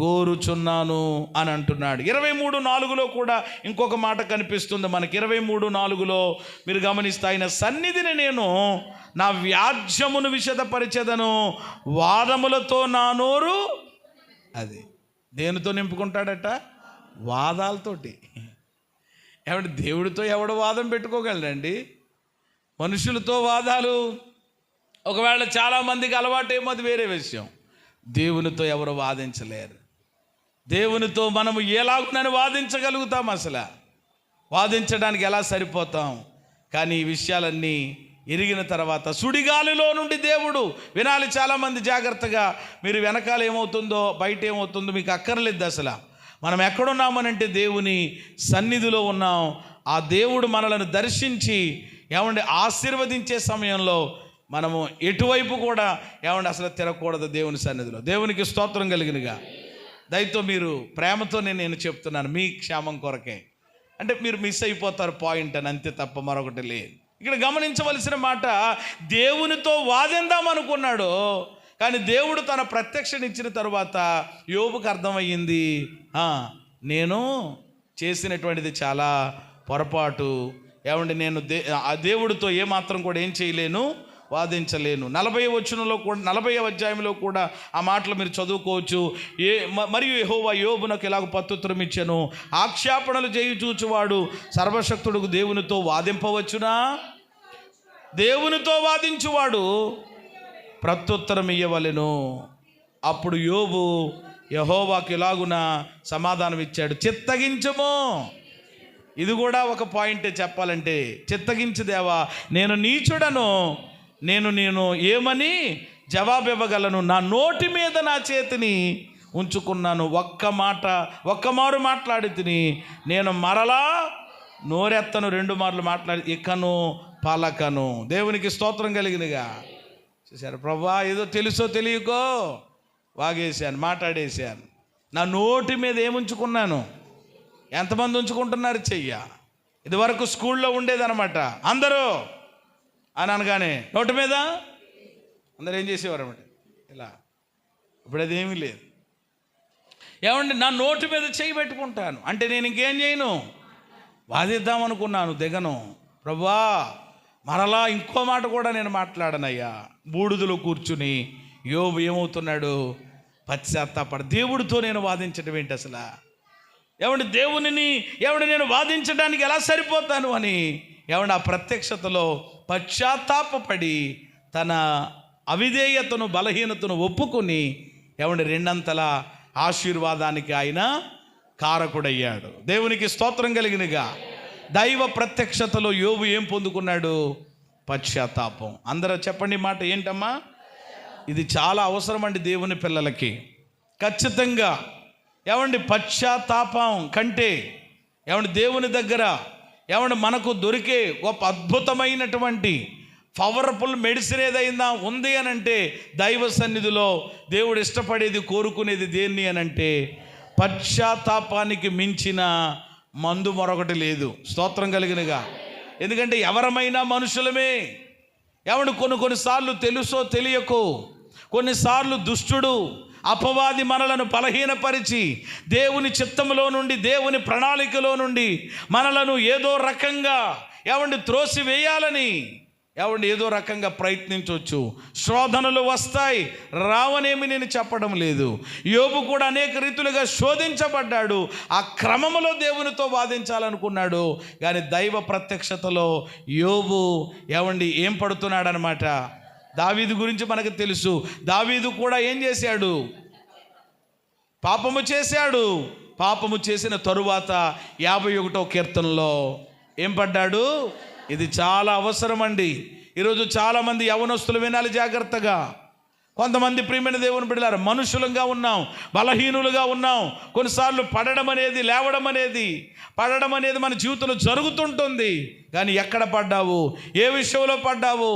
గోరుచున్నాను అని అంటున్నాడు. 23:4లో కూడా ఇంకొక మాట కనిపిస్తుంది మనకి. 23:4లో మీరు గమనిస్తే, ఆయన సన్నిధిని నేను నా వ్యాజ్యమును విషదపరిచెదను, వాదములతో నా నోరు అది దేనితో నింపుకుంటాడట? వాదాలతోటి. ఏమంటే దేవుడితో ఎవడు వాదం పెట్టుకోగలడండి? మనుషులతో వాదాలు ఒకవేళ చాలామందికి అలవాటేమో, అది వేరే విషయం. దేవునితో ఎవరు వాదించలేరు. దేవునితో మనము ఎలాగునని వాదించగలుగుతాం? అసలు వాదించడానికి ఎలా సరిపోతాం? కానీ ఈ విషయాలన్నీ ఎరిగిన తర్వాత సుడిగాలిలో నుండి దేవుడు వినాలి. చాలామంది జాగ్రత్తగా, మీరు వెనకాల ఏమవుతుందో బయట ఏమవుతుందో మీకు అక్కర్లేదు. అసలు మనం ఎక్కడున్నామనంటే దేవుని సన్నిధిలో ఉన్నాం. ఆ దేవుడు మనలను దర్శించి ఏమంటే ఆశీర్వదించే సమయంలో మనము ఎటువైపు కూడా ఏమంటే అసలు తిరగకూడదు దేవుని సన్నిధిలో. దేవునికి స్తోత్రం కలిగినగా. దయతో మీరు ప్రేమతో నేను చెప్తున్నాను, మీ క్షేమం కొరకే. అంటే మీరు మిస్ అయిపోతారు పాయింట్ అని, అంతే తప్ప మరొకటి లేదు. ఇక్కడ గమనించవలసిన మాట, దేవునితో వాదిందాం అనుకున్నాడు, కానీ దేవుడు తన ప్రత్యక్షణ ఇచ్చిన తర్వాత యోబుకు అర్థమయ్యింది, నేను చేసినటువంటిది చాలా పొరపాటు. ఏమండి, నేను ఆ దేవుడితో ఏమాత్రం కూడా ఏం చేయలేను, వాదించలేను. 40వ వచనంలో కూడా 40వ అధ్యాయంలో కూడా ఆ మాటలు మీరు చదువుకోవచ్చు. మరియు యెహోవా యోబునకు ఇలాగ ప్రత్యుత్తరం ఇచ్చెను, ఆక్షేపణలు చేయి చూచువాడు సర్వశక్తుడుకు దేవునితో వాదింపవచ్చునా? దేవునితో వాదించువాడు ప్రత్యుత్తరం ఇయ్యవలెను. అప్పుడు యోబు యెహోవాకు ఇలాగున సమాధానం ఇచ్చాడు, చిత్తగించము. ఇది కూడా ఒక పాయింటే చెప్పాలంటే, చిత్తగించు దేవా, నేను నీచుడను, నేను ఏమని జవాబు ఇవ్వగలను? నా నోటి మీద నా చేతిని ఉంచుకున్నాను, ఒక్క మారు మాట్లాడి తిని నేను మరలా నోరెత్తను, 2 మార్లు మాట్లాడి ఇకను పలకను. దేవునికి స్తోత్రం కలిగినగా. చూసారు ప్రభువా, ఏదో తెలుసో తెలియకో వాగేశాను, మాట్లాడేశాను. నా నోటి మీద ఏముంచుకున్నాను? ఎంతమంది ఉంచుకుంటున్నారు చెయ్య? ఇదివరకు స్కూల్లో ఉండేదన్నమాట, అందరూ అని అనగానే నోటి మీద అందరూ ఏం చేసేవారు అన్నమాట, ఇలా. ఇప్పుడు అదేమీ లేదు. ఏమండి, నా నోటి మీద చేయి పెట్టుకుంటాను అంటే నేను ఇంకేం చేయను, వాదిద్దామనుకున్నాను, దిగను. ప్రభువా, మరలా ఇంకో మాట కూడా నేను మాట్లాడనయ్యా. బూడిదలో కూర్చుని యోబు ఏమవుతున్నాడు? పశ్చాత్తాపడ. దేవుడితో నేను వాదించడం ఏంటి అసలు? దేవుడిని నేను వాదించడానికి ఎలా సరిపోతాను అని ఆ ప్రత్యక్షతలో పశ్చాత్తాపడి తన అవిధేయతను, బలహీనతను ఒప్పుకొని 2 ఆశీర్వాదానికి ఆయన కారకుడయ్యాడు. దేవునికి స్తోత్రం కలిగినగా. దైవ ప్రత్యక్షతలో యోబు ఏం పొందుకున్నాడు? పశ్చాత్తాపం. అందరూ చెప్పండి మాట ఏంటమ్మా? ఇది చాలా అవసరం అండి దేవుని పిల్లలకి. ఖచ్చితంగా పశ్చాత్తాపం కంటే దేవుని దగ్గర మనకు దొరికే గొప్ప అద్భుతమైనటువంటి పవర్ఫుల్ మెడిసిన్ ఏదైనా ఉంది అని అంటే, దైవ సన్నిధిలో దేవుడు ఇష్టపడేది, కోరుకునేది దేన్ని అని అంటే పశ్చాత్తాపానికి మించిన మందు మరొకటి లేదు. స్తోత్రం కలిగినగా. ఎందుకంటే ఎవరమైనా మనుషులమే. కొన్నిసార్లు తెలుసో తెలియకో, కొన్నిసార్లు దుష్టుడు అపవాది మనలను బలహీనపరిచి దేవుని చిత్తములో నుండి, దేవుని ప్రణాళికలో నుండి మనలను ఏదో రకంగా త్రోసివేయాలని ఏదో రకంగా ప్రయత్నించవచ్చు. శోధనలు వస్తాయి, రావనేమి నేను చెప్పడం లేదు. యోబు కూడా అనేక రీతులుగా శోధించబడ్డాడు. ఆ క్రమములో దేవునితో వాదించాలనుకున్నాడు. కానీ దైవ ప్రత్యక్షతలో యోబు ఏం పడుతున్నాడనమాట. దావీదు గురించి మనకు తెలుసు. దావీదు కూడా ఏం చేశాడు? పాపము చేశాడు. పాపము చేసిన తరువాత 51వ కీర్తనలో ఏం పడ్డాడు? ఇది చాలా అవసరం అండి. ఈరోజు చాలామంది యవనస్తులు వినాలి జాగ్రత్తగా. కొంతమంది ప్రియమైన దేవుని బిడ్డలారా, మనుషులంగా ఉన్నాం, బలహీనులుగా ఉన్నాం. కొన్నిసార్లు పడడం అనేది మన జీవితంలో జరుగుతుంటుంది. కానీ ఎక్కడ పడ్డావు, ఏ విషయంలో పడ్డావు,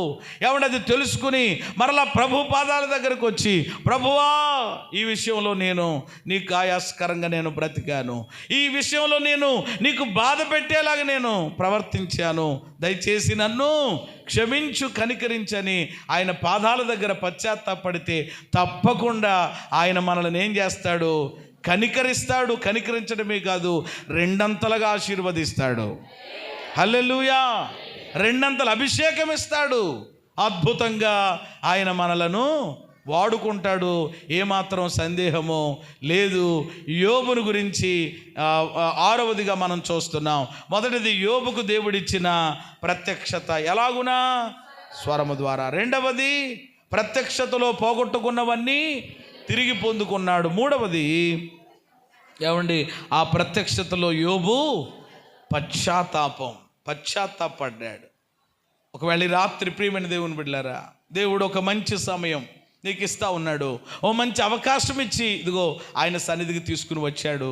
అది తెలుసుకుని మరలా ప్రభు పాదాల దగ్గరకు వచ్చి, ప్రభువా, ఈ విషయంలో నేను నీకు ఆయాస్కరంగా నేను బ్రతికాను, ఈ విషయంలో నేను నీకు బాధ పెట్టేలాగా నేను ప్రవర్తించాను, దయచేసి నన్ను క్షమించు, కనికరించని ఆయన పాదాల దగ్గర పశ్చాత్తాపడితే తప్పకుండా ఆయన మనల్ని ఏం చేస్తాడు? కనికరిస్తాడు. కనికరించడమే కాదు, 2 ఆశీర్వదిస్తాడు. హల్లెలూయా. 2 అభిషేకం ఇస్తాడు. అద్భుతంగా ఆయన మనలను వాడుకుంటాడు. ఏమాత్రం సందేహము లేదు. యోబును గురించి 6వదిగా మనం చూస్తున్నాం. మొదటిది యోబుకు దేవుడిచ్చిన ప్రత్యక్షత ఎలాగునా? స్వరము ద్వారా. 2వది ప్రత్యక్షతలో పోగొట్టుకున్నవన్నీ తిరిగి పొందుకున్నాడు. 3వది ఆ ప్రత్యక్షతలో యోబు పశ్చాత్తాపడ్డాడు. ఒకవేళ ఈ రాత్రి ప్రియమైన దేవుని బిడ్డలారా, దేవుడు ఒక మంచి సమయం నీకు ఇస్తా ఉన్నాడు. ఓ మంచి అవకాశం ఇచ్చి ఇదిగో ఆయన సన్నిధికి తీసుకుని వచ్చాడు.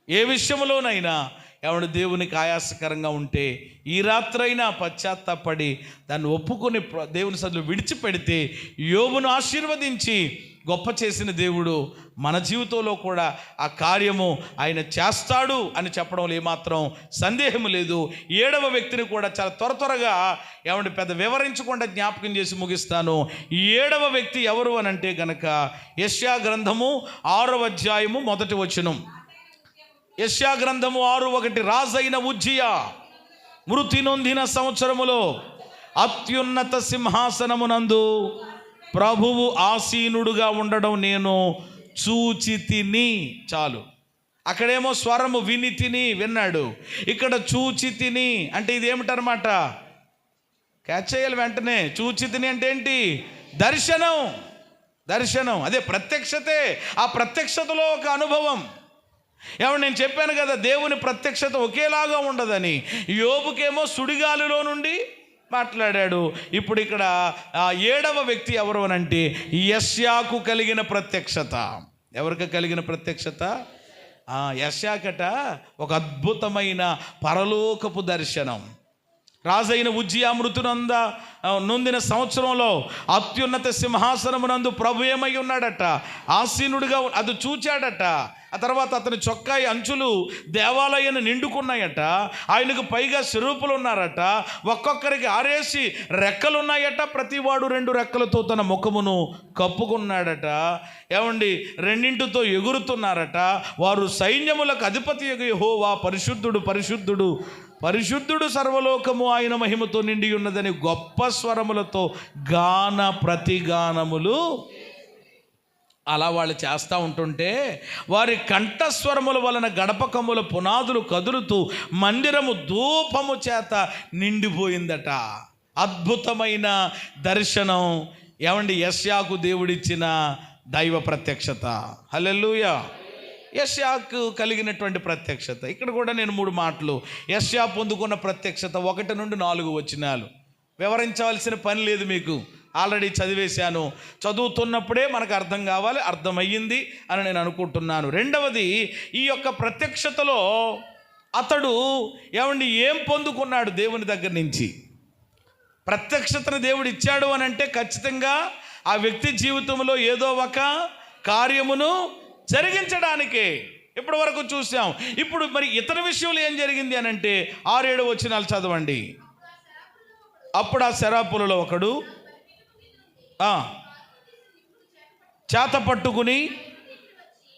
ఏ విషయంలోనైనా దేవునికి ఆయాసకరంగా ఉంటే ఈ రాత్రైనా పశ్చాత్తాపడి దాన్ని ఒప్పుకొని దేవుని సన్నిధిలో విడిచిపెడితే యోబును ఆశీర్వదించి గొప్ప చేసిన దేవుడు మన జీవితంలో కూడా ఆ కార్యము ఆయన చేస్తాడు అని చెప్పడంలో ఏమాత్రం సందేహం లేదు. 7వ వ్యక్తిని కూడా చాలా త్వరగా పెద్ద వివరించకుండా జ్ఞాపకం చేసి ముగిస్తాను. 7వ వ్యక్తి ఎవరు అని అంటే గనక యెషయా గ్రంథము 6వ అధ్యాయము 1వ వచనం. యెషయా గ్రంథము 6:1. రాజైన ఉజ్జియా మృతి నొందిన సంవత్సరములో అత్యున్నత సింహాసనమునందు ప్రభువు ఆసీనుడుగా ఉండడం నేను చూచి తిని. చాలు. అక్కడేమో స్వరము విని తిని విన్నాడు, ఇక్కడ చూచి తిని అంటే ఇదేమిటనమాట? క్యాచ్ చేయాలి వెంటనే. చూచి తిని అంటే ఏంటి? దర్శనం. దర్శనం అదే ప్రత్యక్షతే. ఆ ప్రత్యక్షతలో ఒక అనుభవం. ఏమన్నా నేను చెప్పాను కదా, దేవుని ప్రత్యక్షత ఒకేలాగా ఉండదని. యోబుకేమో సుడిగాలిలో నుండి మాట్లాడాడు. ఇప్పుడు ఇక్కడ 7వ వ్యక్తి ఎవరు అనంటే యెషయాకు కలిగిన ప్రత్యక్షత. ఎవరికి కలిగిన ప్రత్యక్షత? యెషయాకట ఒక అద్భుతమైన పరలోకపు దర్శనం. రాజైన ఉజ్జియా మృతునంద నొందిన సంవత్సరంలో అత్యున్నత సింహాసనమునందు ప్రభు ఏమై ఉన్నాడట? ఆసీనుడిగా. అది చూచాడట. ఆ తర్వాత అతని చొక్కాయి అంచులు దేవాలయాన్ని నిండుకున్నాయట. ఆయనకు పైగా స్వరూపులు ఉన్నారట. ఒక్కొక్కరికి 6 రెక్కలు ఉన్నాయట. ప్రతివాడు 2 రెక్కలతో తన ముఖమును కప్పుకున్నాడట. ఏమండి, 2తో ఎగురుతున్నారట. వారు సైన్యములకు అధిపతి యెహోవా పరిశుద్ధుడు పరిశుద్ధుడు పరిశుద్ధుడు, సర్వలోకము ఆయన మహిమతో నిండి ఉన్నదని గొప్ప స్వరములతో గాన ప్రతిగానములు అలా వాళ్ళు చేస్తూ ఉంటుంటే వారి కంఠస్వరముల వలన గడపకముల పునాదులు కదులుతూ మందిరము ధూపము చేత నిండిపోయిందట. అద్భుతమైన దర్శనం. ఏమండి, యెషయాకు దేవుడిచ్చిన దైవ ప్రత్యక్షత. హల్లెలూయా. యెషయాకు కలిగినటువంటి ప్రత్యక్షత. ఇక్కడ కూడా నేను 3 మాటలు యెషయా పొందుకున్న ప్రత్యక్షత 1 నుండి 4 వచనాలు వివరించవలసిన పని లేదు, మీకు ఆల్రెడీ చదివేశాను. చదువుతున్నప్పుడే మనకు అర్థం కావాలి, అర్థమయ్యింది అని నేను అనుకుంటున్నాను. రెండవది, ఈ యొక్క ప్రత్యక్షతలో అతడు ఏమండి ఏం పొందుకున్నాడు దేవుని దగ్గర నుంచి? ప్రత్యక్షతను దేవుడు ఇచ్చాడు అని అంటే ఖచ్చితంగా ఆ వ్యక్తి జీవితంలో ఏదో ఒక కార్యమును జరిగించడానికే. ఇప్పటి వరకు చూసాం. ఇప్పుడు మరి ఇతర విషయంలో ఏం జరిగింది అని అంటే 6-7 వచనాలు చదవండి. అప్పుడు ఆ శరాపులలో ఒకడు చేత పట్టుకుని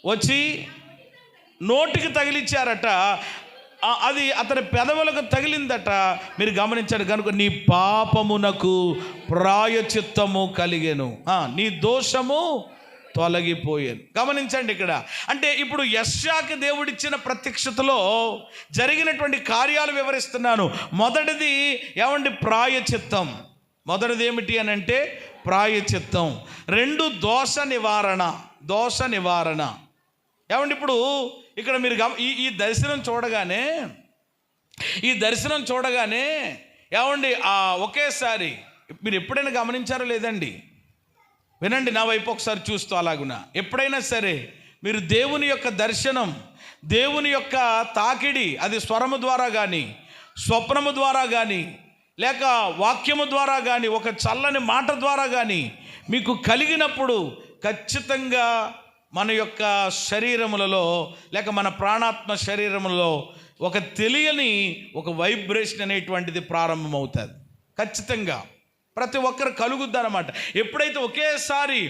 వచ్చి నోటికి తగిలిచ్చారట. అది అతని పెదవులకు తగిలిందట. మీరు గమనించాడు కనుక నీ పాపమునకు ప్రాయచిత్తము కలిగెను, నీ దోషము తొలగిపోయాను. గమనించండి ఇక్కడ. అంటే ఇప్పుడు యెషయాకు దేవుడిచ్చిన ప్రత్యక్షతలో జరిగినటువంటి కార్యాలు వివరిస్తున్నాను. మొదటిది ఏమండి? ప్రాయచిత్తం. మొదటిది ఏమిటి అని అంటే ప్రాయచిత్తం. 2 దోష నివారణ. దోష నివారణ. ఏమండి, ఇప్పుడు ఇక్కడ మీరు ఈ దర్శనం చూడగానే ఏమండి ఒకేసారి మీరు ఎప్పుడైనా గమనించారో లేదండి? వినండి, నా వైపు ఒకసారి చూస్తూ అలాగున. ఎప్పుడైనా సరే మీరు దేవుని యొక్క దర్శనం, దేవుని యొక్క తాకిడి, అది స్వరము ద్వారా కానీ, స్వప్నము ద్వారా కానీ, లేక వాక్యము ద్వారా కానీ, ఒక చల్లని మాట ద్వారా కానీ మీకు కలిగినప్పుడు ఖచ్చితంగా మన యొక్క శరీరములలో లేక మన ప్రాణాత్మ శరీరములలో ఒక తెలియని ఒక వైబ్రేషన్ అనేటువంటిది ప్రారంభమవుతుంది. ఖచ్చితంగా ప్రతి ఒక్కరు కలుగుద్ది అన్నమాట. ఎప్పుడైతే ఒకేసారి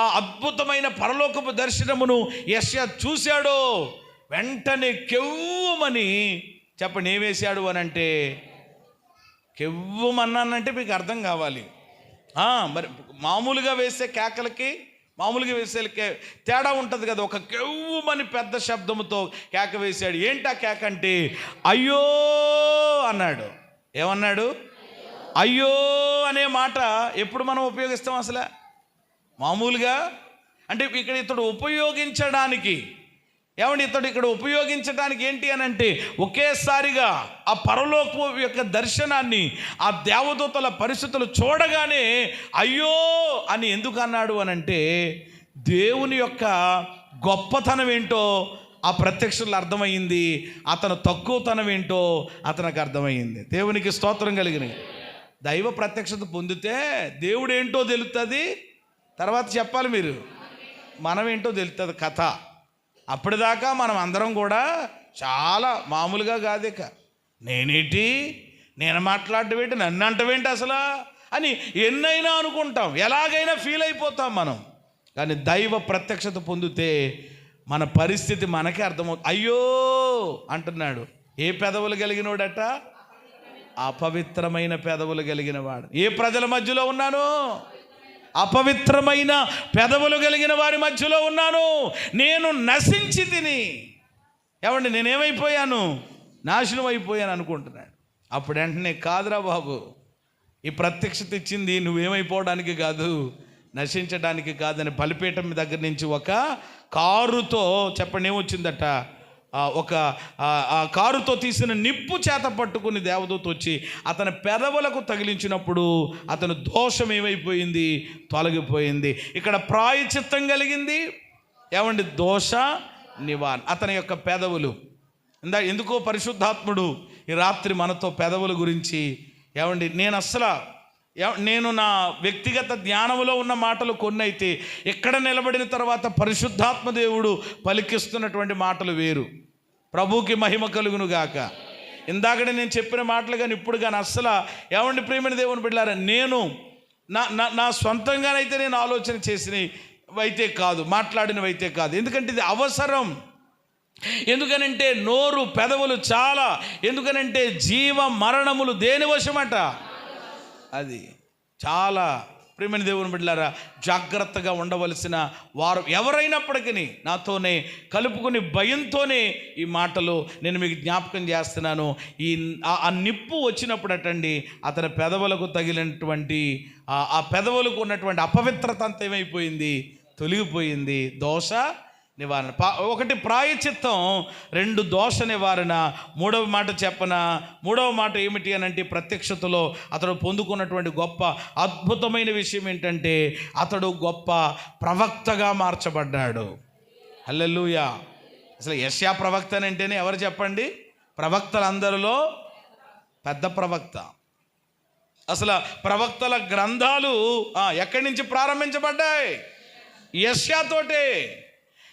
ఆ అద్భుతమైన పరలోకపు దర్శనమును యెషయా చూశాడో వెంటనే కెవ్వుమని చెప్పండి ఏమేశాడు అని అంటే, కెవ్వుమన్నానంటే మీకు అర్థం కావాలి. మరి మామూలుగా వేసే కేకలకి మామూలుగా వేసే తేడా ఉంటుంది కదా. ఒక కెవ్వుమని పెద్ద శబ్దముతో కేక వేశాడు. ఏంటా కేక అంటే అయ్యో అన్నాడు. ఏమన్నాడు? అయ్యో అనే మాట ఎప్పుడు మనం ఉపయోగిస్తాం అసలు? మామూలుగా అంటే ఇక్కడ ఇతడు ఉపయోగించడానికి ఇక్కడ ఉపయోగించడానికి ఏంటి అని అంటే ఒకేసారిగా ఆ పరలోకపు యొక్క దర్శనాన్ని ఆ దేవదూతల పరిస్థితులు చూడగానే అయ్యో అని ఎందుకు అన్నాడు అని అంటే దేవుని యొక్క గొప్పతనం ఏంటో ఆ ప్రత్యక్షతలో అర్థమైంది. అతను తక్కువతనం ఏంటో అతనికి అర్థమైంది. దేవునికి స్తోత్రం కలిగిన. దైవ ప్రత్యక్షత పొందితే దేవుడు ఏంటో తెలుస్తుంది. తర్వాత చెప్పాలి మీరు, మనం ఏంటో తెలుస్తుంది కథ. అప్పటిదాకా మనం అందరం కూడా చాలా మామూలుగా కాదేక నేనేంటి, నేను మాట్లాడటం ఏంటి, నన్ను అంటవేంటి అసలు అని ఎన్నైనా అనుకుంటాం, ఎలాగైనా ఫీల్ అయిపోతాం మనం. కానీ దైవ ప్రత్యక్షత పొందితే మన పరిస్థితి మనకే అర్థమవుతుంది. అయ్యో అంటున్నాడు. ఏ పెదవులు కలిగినోడట? అపవిత్రమైన పెదవులు కలిగిన వాడు. ఏ ప్రజల మధ్యలో ఉన్నాను? అపవిత్రమైన పెదవులు కలిగిన వారి మధ్యలో ఉన్నాను. నేను నశించి తిని. ఏమండి, నేనేమైపోయాను? నాశనం అయిపోయాను అనుకుంటున్నాడు. అప్పుడు వెంటనే, కాదురా బాబు, ఈ ప్రత్యక్షత ఇచ్చింది నువ్వేమైపోవడానికి కాదు, నశించడానికి కాదని బలిపీఠం దగ్గర నుంచి ఒక కారుతో, చెప్పండి ఏమొచ్చిందట, ఒక కారుతో తీసిన నిప్పు చేత పట్టుకుని దేవదూత వచ్చి అతని పెదవులకు తగిలించినప్పుడు అతని దోషం ఏమైపోయింది? తొలగిపోయింది. ఇక్కడ ప్రాయశ్చిత్తం కలిగింది. ఏమండి, దోష నివారణ. అతని యొక్క పెదవులు ఎందుకో పరిశుద్ధాత్ముడు ఈ రాత్రి మనతో పెదవుల గురించి, ఏమండి, నేను నా వ్యక్తిగత ధ్యానంలో ఉన్న మాటలు కొన్ని అయితే, ఇక్కడ నిలబడిన తర్వాత పరిశుద్ధాత్మ దేవుడు పలికిస్తున్నటువంటి మాటలు వేరు. ప్రభువుకి మహిమ కలుగును గాక. ఇందాకడే నేను చెప్పిన మాటలు కానీ ఇప్పుడు కానీ ఏమండి ప్రియమైన దేవుని బిడ్డలారా, నేను నా సొంతంగానైతే నేను ఆలోచన చేసినవి అయితే కాదు, మాట్లాడినవైతే కాదు. ఎందుకంటే ఇది అవసరం. ఎందుకనంటే నోరు, పెదవులు చాలా. ఎందుకనంటే జీవ మరణములు దేని వశమట? అది చాలా. ప్రియమైన దేవుని బిడ్డలారా, జాగ్రత్తగా ఉండవలసిన వారు ఎవరైనప్పటికీ నాతోనే కలుపుకుని భయంతోనే ఈ మాటలు నేను మీకు జ్ఞాపకం చేస్తున్నాను. ఆ నిప్పు వచ్చినప్పుడటండి అతని పెదవులకు తగిలినటువంటి ఆ పెదవులకు ఉన్నటువంటి అపవిత్రత అంతా ఏమైపోయింది? తొలగిపోయింది. దోష నివారణ. ఒకటి ప్రాయశ్చిత్తం, రెండు దోష నివారణ. మూడవ మాట ఏమిటి అని అంటే, ప్రత్యక్షతలో అతడు పొందుకున్నటువంటి గొప్ప అద్భుతమైన విషయం ఏంటంటే, అతడు గొప్ప ప్రవక్తగా మార్చబడ్డాడు. హల్లెలూయా. అసలు యెషయా ప్రవక్త అంటేనే ఎవరు చెప్పండి? ప్రవక్తలందరిలో పెద్ద ప్రవక్త. అసలు ప్రవక్తల గ్రంథాలు ఎక్కడి నుంచి ప్రారంభించబడ్డాయి? యెషయాతోటే.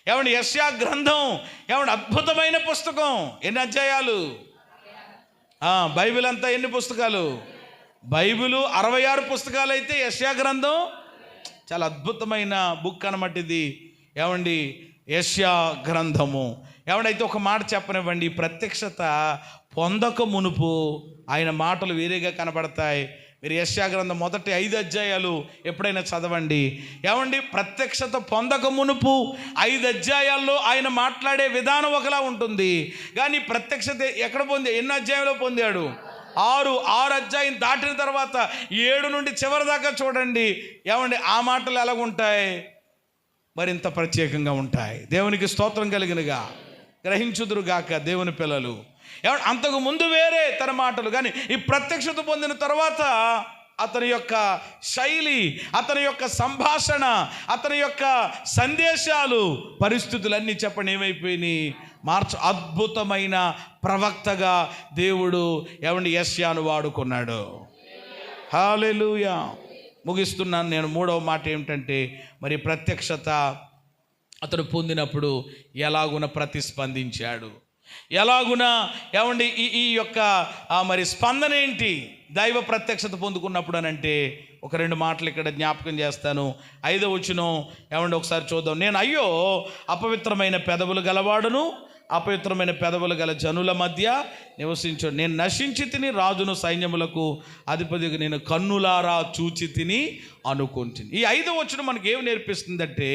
ఏమండి, యెషయా గ్రంథం ఏమండి అద్భుతమైన పుస్తకం. ఎన్ని అధ్యాయాలు? బైబిల్ అంతా ఎన్ని పుస్తకాలు? బైబిలు 66 పుస్తకాలు అయితే యెషయా గ్రంథం చాలా అద్భుతమైన బుక్ అన్నమాట ఇది. ఏమండి, యెషయా గ్రంథము. ఏమండి, అయితే ఒక మాట చెప్పనివ్వండి. ప్రత్యక్షత పొందక మునుపు ఆయన మాటలు వేరేగా కనబడతాయి. మీరు యెషయా గ్రంథం మొదటి 5 అధ్యాయాలు ఎప్పుడైనా చదవండి. ఏమండి, ప్రత్యక్షత పొందక మునుపు 5 అధ్యాయాల్లో ఆయన మాట్లాడే విధానం ఒకలా ఉంటుంది. కానీ ప్రత్యక్షత ఎక్కడ ఎన్ని అధ్యాయంలో పొందాడు? 6 అధ్యాయం దాటిన తర్వాత 7 నుండి చివరి దాకా చూడండి. ఏమండి, ఆ మాటలు ఎలాగుంటాయి? మరింత ప్రత్యేకంగా ఉంటాయి. దేవునికి స్తోత్రం కలిగినగా గ్రహించుదురుగాక దేవుని పిల్లలు. అంతకు ముందు వేరే తన మాటలు. కానీ ఈ ప్రత్యక్షత పొందిన తర్వాత అతని యొక్క శైలి, అతని యొక్క సంభాషణ, అతని యొక్క సందేశాలు, పరిస్థితులన్నీ చెప్పండి ఏమైపోయినాయి? అద్భుతమైన ప్రవక్తగా దేవుడు ఏమండి యెషయాను వాడుకున్నాడు. హల్లెలూయా. ముగిస్తున్నాను నేను. మూడవ మాట ఏమిటంటే, మరి ప్రత్యక్షత అతడు పొందినప్పుడు ఎలాగున ప్రతిస్పందించాడు, ఎలాగున ఏమండి ఈ యొక్క మరి స్పందన ఏంటి దైవ ప్రత్యక్షత పొందుకున్నప్పుడు అని అంటే, ఒక 2 మాటలు ఇక్కడ జ్ఞాపకం చేస్తాను. 5వ వచనం ఏమండి ఒకసారి చూద్దాం. నేను అయ్యో అపవిత్రమైన పెదవులు గలవాడును, అపవిత్రమైన పెదవులు గల జనుల మధ్య నివసించు. నేను నశించి తిని, రాజును సైన్యములకు అధిపతిగా నేను కన్నులారా చూచి తిని అనుకుంటుంది. ఈ 5వ వచనం మనకి ఏమి నేర్పిస్తుందంటే,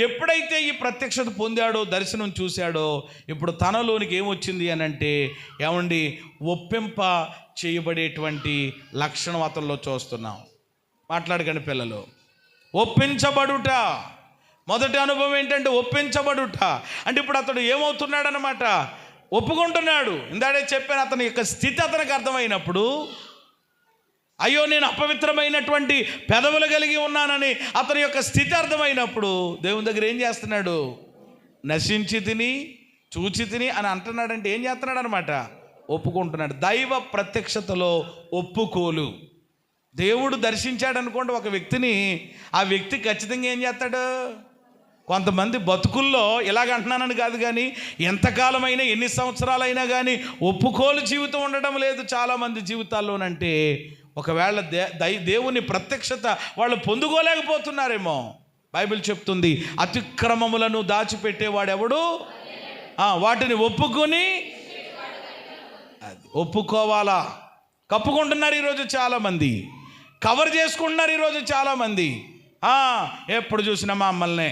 ఎప్పుడైతే ఈ ప్రత్యక్షత పొందాడో, దర్శనం చూశాడో, ఇప్పుడు తనలోనికి ఏమొచ్చింది అని అంటే, ఏమండి ఒప్పింప చేయబడేటువంటి లక్షణం అతనిలో చూస్తున్నాం. మాట్లాడకండి పిల్లలు. ఒప్పించబడుట. మొదటి అనుభవం ఏంటంటే ఒప్పించబడుట. అంటే ఇప్పుడు అతడు ఏమవుతున్నాడనమాట? ఒప్పుకుంటున్నాడు. ఇందాడే చెప్పాను, అతని యొక్క స్థితి అతనికి అర్థమైనప్పుడు, అయ్యో నేను అపవిత్రమైనటువంటి పెదవులు కలిగి ఉన్నానని అతని యొక్క స్థితి అర్థమైనప్పుడు దేవుని దగ్గర ఏం చేస్తున్నాడు? నశించి తిని, చూచి తిని అని అంటున్నాడంటే ఏం చేస్తున్నాడు అనమాట? ఒప్పుకుంటున్నాడు. దైవ ప్రత్యక్షతలో ఒప్పుకోలు. దేవుడు దర్శించాడు అనుకోండి ఒక వ్యక్తిని, ఆ వ్యక్తి ఖచ్చితంగా ఏం చేస్తాడు? కొంతమంది బతుకుల్లో ఇలాగంటున్నానని కాదు, కానీ ఎంతకాలమైనా ఎన్ని సంవత్సరాలైనా కానీ ఒప్పుకోలు జీవితం ఉండడం లేదు చాలామంది జీవితాల్లోనంటే. ఒకవేళ దేవుని ప్రత్యక్షత వాళ్ళు పొందుకోలేకపోతున్నారేమో. బైబిల్ చెప్తుంది, అతిక్రమములను దాచిపెట్టేవాడెవడు? వాటిని ఒప్పుకొని, అది ఒప్పుకోవాలా. కప్పుకుంటున్నారు ఈరోజు చాలామంది, కవర్ చేసుకుంటున్నారు ఈరోజు చాలామంది. ఎప్పుడు చూసినా మా అమ్మల్నే,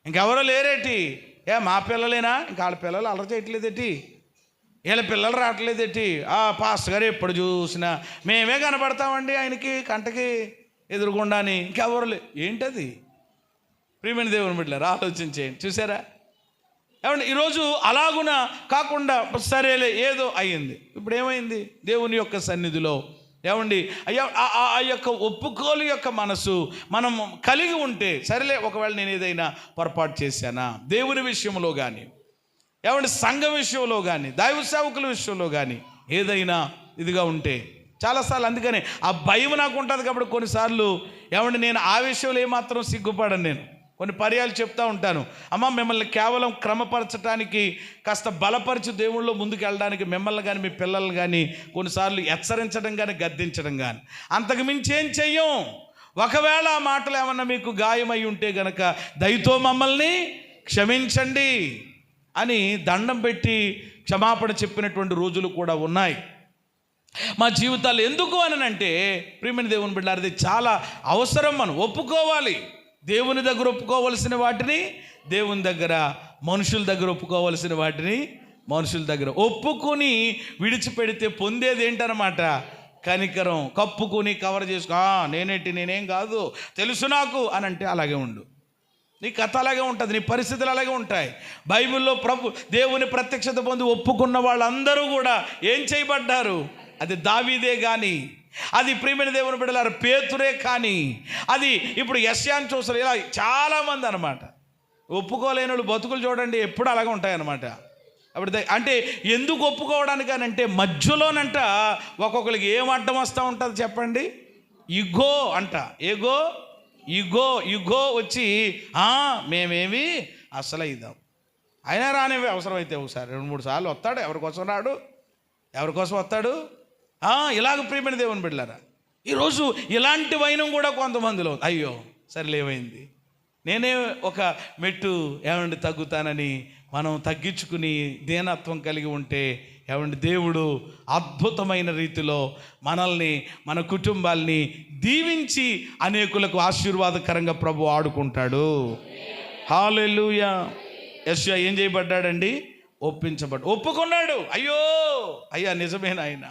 ఇంకెవరో లేరేటి, మా పిల్లలేనా, ఇంకా వాళ్ళ పిల్లలు అలర చేయట్లేదేటి, వీళ్ళ పిల్లలు రావట్లేదేటి, పాస్టర్ గారు ఎప్పుడు చూసినా మేమే కనపడతామండి ఆయనకి కంటకి ఎదురుగుండాని, ఇంకెవరు ఏంటది? ప్రియమైన దేవుని బిడ్డలారా, ఆలోచించేయండి. చూసారా? ఏమంటే ఈరోజు అలాగున కాకుండా సరేలే ఏదో అయ్యింది. ఇప్పుడు ఏమైంది? దేవుని యొక్క సన్నిధిలో ఏమండి అయ్యా ఆ యొక్క ఒప్పుకోలు యొక్క మనసు మనం కలిగి ఉంటే, సరేలే ఒకవేళ నేను ఏదైనా పొరపాటు చేశానా దేవుని విషయంలో కానీ, ఏమంటే సంఘ విషయంలో కానీ, దైవ సేవకుల విషయంలో కానీ ఏదైనా ఇదిగా ఉంటే చాలాసార్లు, అందుకనే ఆ భయం నాకు ఉంటుంది కాబట్టి కొన్నిసార్లు ఏమంటే నేను ఆ విషయంలో ఏమాత్రం సిగ్గుపడను. నేను కొన్ని పర్యాలు చెప్తూ ఉంటాను, అమ్మ మిమ్మల్ని కేవలం క్రమపరచడానికి, కాస్త బలపరిచి దేవుళ్ళలో ముందుకు వెళ్ళడానికి మిమ్మల్ని కానీ మీ పిల్లల్ని కానీ కొన్నిసార్లు హెచ్చరించడం కానీ గద్దించడం కానీ, అంతకు మించి ఏం చెయ్యం. ఒకవేళ ఆ మాటలు ఏమన్నా మీకు గాయమై ఉంటే గనక దయతో మమ్మల్ని క్షమించండి అని దండం పెట్టి క్షమాపణ చెప్పినటువంటి రోజులు కూడా ఉన్నాయి మా జీవితాలు. ఎందుకు అనంటే ప్రియమైన దేవుని బిడ్డలారా, అది చాలా అవసరం. మనం ఒప్పుకోవాలి. దేవుని దగ్గర ఒప్పుకోవలసిన వాటిని దేవుని దగ్గర, మనుషుల దగ్గర ఒప్పుకోవలసిన వాటిని మనుషుల దగ్గర. ఒప్పుకొని విడిచిపెడితే పొందేది ఏంటనమాట? కనికరం. కప్పుకొని కవర్ చేసుకో, నేనేం కాదు తెలుసు నాకు అని అంటే అలాగే ఉండు. నీ కథ అలాగే ఉంటుంది, నీ పరిస్థితులు అలాగే ఉంటాయి. బైబిల్లో దేవుని ప్రత్యక్షత పొంది ఒప్పుకున్న వాళ్ళందరూ కూడా ఏం చేయబడ్డారు? అది దావీదే కానీ, అది ప్రియమైన దేవుని బిడ్డలారా పేతురే కానీ, అది ఇప్పుడు యెషయాను చూస్తారు. ఇలా చాలామంది అనమాట. ఒప్పుకోలేని వాళ్ళు బతుకులు చూడండి ఎప్పుడు అలాగే ఉంటాయన్నమాట. అప్పుడు అంటే ఎందుకు ఒప్పుకోవడానికి అని అంటే మధ్యలోనంట ఒక్కొక్కరికి ఏం అడ్డం వస్తూ ఉంటుంది చెప్పండి? ఇగో అంట. ఇగో వచ్చి మేమేమి అసలు ఇద్దాం, అయినా రానివి అవసరమైతే ఒకసారి 2-3 సార్లు వస్తాడు. ఎవరికోసం రాడు, ఎవరికోసం వస్తాడు? ఇలాగ ప్రియమైన దేవుని బిడ్డలారా, ఈరోజు ఇలాంటి వైనం కూడా కొంతమందిలో. అయ్యో సరేలేమైంది, నేనే ఒక మెట్టు ఏమండి తగ్గుతానని మనం తగ్గించుకుని దీనత్వం కలిగి ఉంటే ఏమండి దేవుడు అద్భుతమైన రీతిలో మనల్ని, మన కుటుంబాల్ని దీవించి అనేకులకు ఆశీర్వాదకరంగా ప్రభు ఆడుకుంటాడు. హల్లెలూయా. యెషయా ఏం చేయబడ్డాడండి? ఒప్పుకున్నాడు. అయ్యా నిజమే నాయన,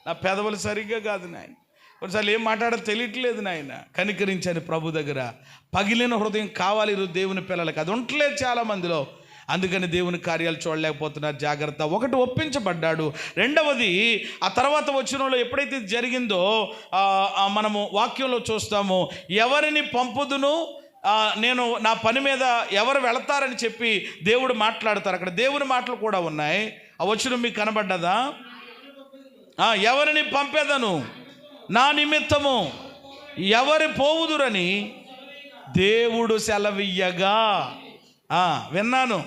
నా పెదవులు సరిగ్గా కాదు నాయన, కొన్నిసార్లు ఏం మాట్లాడాలో తెలియట్లేదు నాయన, కనికరించని ప్రభు దగ్గర. పగిలిన హృదయం కావాలి ఈరోజు దేవుని పిల్లలకి. అది ఉండట్లేదు చాలామందిలో. అందుకని దేవుని కార్యాలు చూడలేకపోతున్నారు. జాగ్రత్త. ఒకటి ఒప్పించబడ్డాడు. రెండవది ఆ తర్వాత వచ్చినలో ఎప్పుడైతే జరిగిందో మనము వాక్యంలో చూస్తాము, ఎవరిని పంపుదును, నేను నా పని మీద ఎవరు వెళతారని చెప్పి దేవుడు మాట్లాడతారు. అక్కడ దేవుని మాటలు కూడా ఉన్నాయి. ఆ వచనం మీకు కనబడ్డదా? ఎవరిని పంపేదను నా నిమిత్తము ఎవరి పోవుదురని దేవుడు సెలవియ్యగా విన్నాను.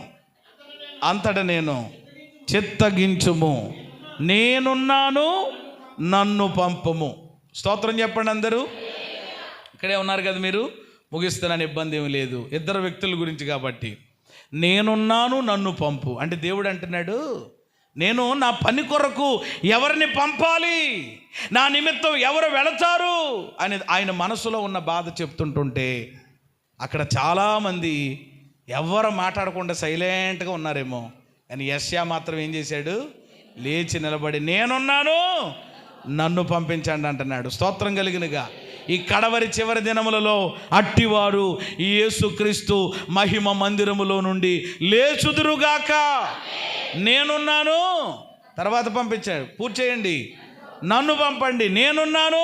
అంతట నేను చిత్తగించుము, నేనున్నాను, నన్ను పంపము. స్తోత్రం చెప్పండి అందరూ. ఇక్కడే ఉన్నారు కదా మీరు, ముగిస్తున్నాను, ఇబ్బంది ఏమి లేదు. 2 వ్యక్తుల గురించి కాబట్టి నేనున్నాను, నన్ను పంపు అంటే దేవుడు అంటున్నాడు, నేను నా పని కొరకు ఎవరిని పంపాలి, నా నిమిత్తం ఎవరు వెళతారు అని ఆయన మనసులో ఉన్న బాధ చెప్తుంటుంటే అక్కడ చాలామంది ఎవరు మాట్లాడకుండా సైలెంట్గా ఉన్నారేమో. కానీ యెషయా మాత్రం ఏం చేశాడు? లేచి నిలబడి నేనున్నాను, నన్ను పంపించండి అంటున్నాడు. స్తోత్రం కలిగినగా. ఈ కడవరి చివరి దినములలో అట్టివారు ఈ యేసుక్రీస్తు మహిమ మందిరములో నుండి లేచుదురుగాక. నేనున్నాను, తర్వాత పంపించాడు, పూర్తి చేయండి, నన్ను పంపండి, నేనున్నాను,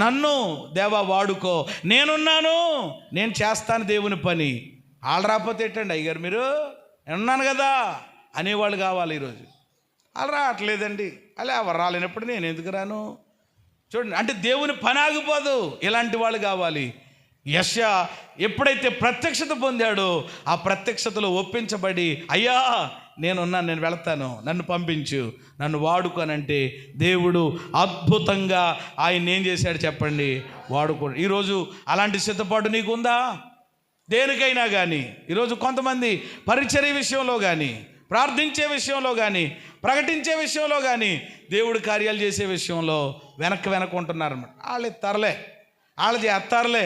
నన్ను దేవా వాడుకో, నేనున్నాను, నేను చేస్తాను దేవుని పని. వాళ్ళు రాకపోతే ఏంటండి అయ్యారు, మీరు ఉన్నాను కదా అనేవాళ్ళు కావాలి ఈరోజు. వాళ్ళు రావట్లేదండి, అలా ఎవరు రాలేనప్పుడు నేను ఎందుకు రాను? చూడండి, అంటే దేవుని పని ఆగిపోదు. ఇలాంటి వాళ్ళు కావాలి. యెషయా ఎప్పుడైతే ప్రత్యక్షత పొందాడో ఆ ప్రత్యక్షతలో ఒప్పించబడి, అయ్యా నేనున్నాను, నేను వెళతాను, నన్ను పంపించు, నన్ను వాడుకోనంటే దేవుడు అద్భుతంగా ఆయన ఏం చేశాడు చెప్పండి? వాడుకో. ఈరోజు అలాంటి సిద్ధపాటు నీకుందా? దేనికైనా కానీ ఈరోజు కొంతమంది పరిచర్య విషయంలో కానీ, ప్రార్థించే విషయంలో కానీ, ప్రకటించే విషయంలో కానీ, దేవుడి కార్యాలు చేసే విషయంలో వెనక్కి ఉంటున్నారన్నమాట. వాళ్ళు ఇస్తారులే, వాళ్ళు చేస్తారులే.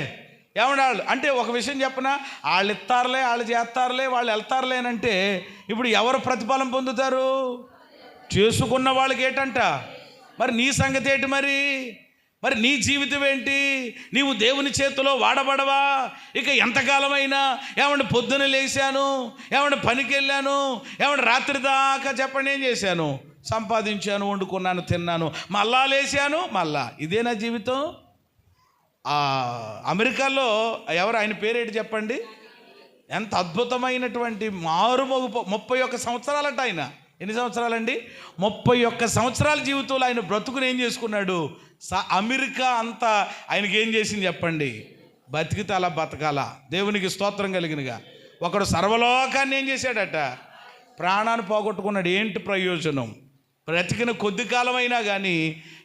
ఏమంటే వాళ్ళు అంటే ఒక విషయం చెప్పనా, వాళ్ళు ఇస్తారులే, వాళ్ళు చేస్తారులే, వాళ్ళు వెళ్తారులే అని అంటే ఇప్పుడు ఎవరు ప్రతిఫలం పొందుతారు? చేసుకున్న వాళ్ళకి ఏంటంట. మరి నీ సంగతి ఏంటి? మరి నీ జీవితం ఏంటి? నీవు దేవుని చేతిలో వాడబడవా? ఇక ఎంతకాలమైనా ఏమంటే పొద్దున లేచాను, ఏమంటే పనికి వెళ్ళాను, ఏమంటే రాత్రి దాకా చెప్పండి ఏం చేశాను, సంపాదించాను, వండుకున్నాను, తిన్నాను, మళ్ళా లేచాను, మళ్ళా ఇదేనా జీవితం? అమెరికాలో ఎవరు ఆయన పేరేంటి చెప్పండి, ఎంత అద్భుతమైనటువంటి మారుమోగు 31 సంవత్సరాలట ఆయన. ఎన్ని సంవత్సరాలండి? 31 సంవత్సరాల జీవితంలో ఆయన బ్రతుకుని ఏం చేసుకున్నాడు? అమెరికా అంతా ఆయనకి ఏం చేసింది చెప్పండి? బతికితే అలా బతకాల. దేవునికి స్తోత్రం కలిగినగా. ఒకడు సర్వలోకాన్ని ఏం చేశాడట? ప్రాణాన్ని పోగొట్టుకున్నాడు. ఏంటి ప్రయోజనం? బ్రతికిన కొద్ది కాలమైనా కానీ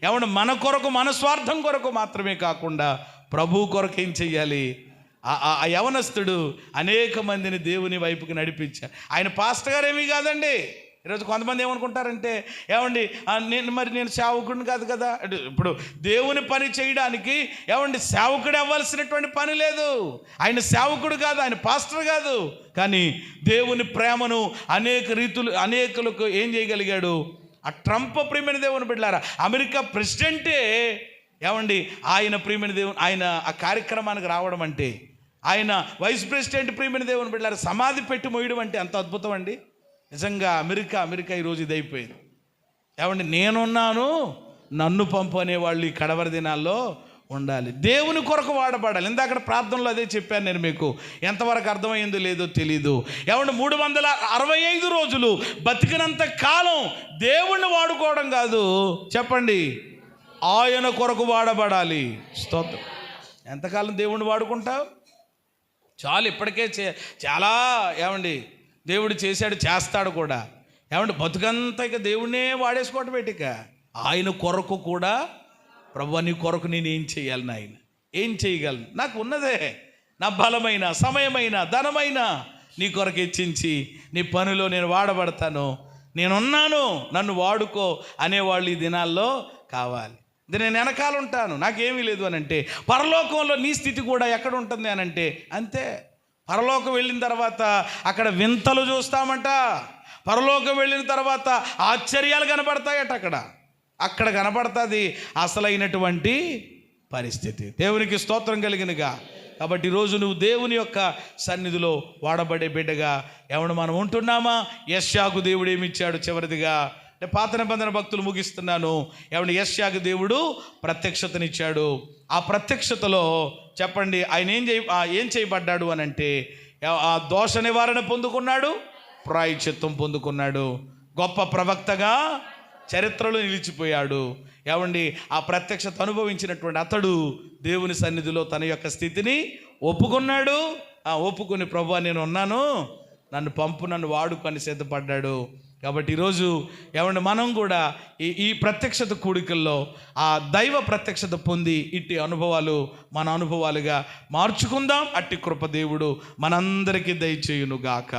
ఏమన్నా మన కొరకు, మన స్వార్థం కొరకు మాత్రమే కాకుండా ప్రభు కొరకు ఏం చెయ్యాలి? ఆ యవనస్తుడు అనేక మందిని దేవుని వైపుకి నడిపించారు. ఆయన పాస్టర్ గారు ఏమీ కాదండి. ఈరోజు కొంతమంది ఏమనుకుంటారంటే, ఏమండి నేను సేవకుడిని కాదు కదా. ఇప్పుడు దేవుని పని చేయడానికి ఏమండి సేవకుడు అవ్వాల్సినటువంటి పని లేదు. ఆయన సేవకుడు కాదు, ఆయన పాస్టర్ కాదు. కానీ దేవుని ప్రేమను అనేకులకు ఏం చేయగలిగాడు? ఆ ట్రంప్ ప్రియమైన దేవుని బిడ్డలారా, అమెరికా ప్రెసిడెంటే ఏమండి ఆయన ప్రియమైన దేవుని, ఆయన ఆ కార్యక్రమానికి రావడం అంటే, ఆయన వైస్ ప్రెసిడెంట్ ప్రియమైన దేవుని బిడ్డలారా సమాధి పెట్టి మోయడం అంటే అంత అద్భుతం అండి. నిజంగా అమెరికా ఈరోజు ఇదైపోయింది. ఏమండి నేనున్నాను, నన్ను పంపు అనేవాళ్ళు ఈ కడవరి దినాల్లో ఉండాలి. దేవుని కొరకు వాడబడాలి. ఇందాక ప్రార్థనలో అదే చెప్పాను నేను మీకు. ఎంతవరకు అర్థమైందో లేదో తెలీదు. ఏమంటే 365 రోజులు బతికినంత కాలం దేవుణ్ణి వాడుకోవడం కాదు చెప్పండి, ఆయన కొరకు వాడబడాలి. స్తోత్రం. ఎంతకాలం దేవుణ్ణి వాడుకుంటావు? చాలు. ఇప్పటికే చాలా ఏమండి దేవుడు చేశాడు, చేస్తాడు కూడా. ఏమంటే బతుకంతా ఇక దేవుణ్ణే వాడేసుకోవటం పెట్టిక. ఆయన కొరకు కూడా, ప్రభువా నీ కొరకు నేను ఏం చేయాలి నాయన, ఏం చేయగలను? నాకు ఉన్నదే, నా బలమైన, సమయమైన, ధనమైన నీ కొరకు హెచ్చించి నీ పనిలో నేను వాడబడతాను, నేనున్నాను, నన్ను వాడుకో అనేవాళ్ళు ఈ దినాల్లో కావాలి. నేను వెనకాల ఉంటాను, నాకేమీ లేదు అని అంటే, పరలోకంలో నీ స్థితి కూడా ఎక్కడ ఉంటుంది అని అంటే అంతే. పరలోకం వెళ్ళిన తర్వాత అక్కడ వింతలు చూస్తామంట. పరలోకం వెళ్ళిన తర్వాత ఆశ్చర్యాలు కనబడతాయట. అక్కడ కనబడుతుంది అసలైనటువంటి పరిస్థితి. దేవునికి స్తోత్రం కలిగినగా. కాబట్టి ఈరోజు నువ్వు దేవుని యొక్క సన్నిధిలో వాడబడే బిడ్డగా ఏమన్నా మనం ఉంటున్నామా? యెషయాకు దేవుడు ఏమిచ్చాడు? చివరిదిగా అంటే పాత నిబంధన భక్తులు ముగిస్తున్నాను. ఏమన్నా యెషయాకు దేవుడు ప్రత్యక్షతనిచ్చాడు. ఆ ప్రత్యక్షతలో చెప్పండి ఆయన ఏం చేయబడ్డాడు అని అంటే, ఆ దోష నివారణ పొందుకున్నాడు, ప్రాయశ్చిత్తం పొందుకున్నాడు, గొప్ప ప్రవక్తగా చరిత్రలో నిలిచిపోయాడు. ఏమండి ఆ ప్రత్యక్షత అనుభవించినటువంటి అతడు దేవుని సన్నిధిలో తన యొక్క స్థితిని ఒప్పుకున్నాడు. ఒప్పుకొని ప్రభువా నేను ఉన్నాను, నన్ను పంపు, నన్ను వాడుకొని సిద్ధపడ్డాడు. కాబట్టి ఈరోజు ఏమంటే మనం కూడా ఈ ప్రత్యక్షత కూడికల్లో ఆ దైవ ప్రత్యక్షత పొంది ఇట్టి అనుభవాలు మన అనుభవాలుగా మార్చుకుందాం. అట్టి కృప దేవుడు మనందరికీ దయచేయునుగాక.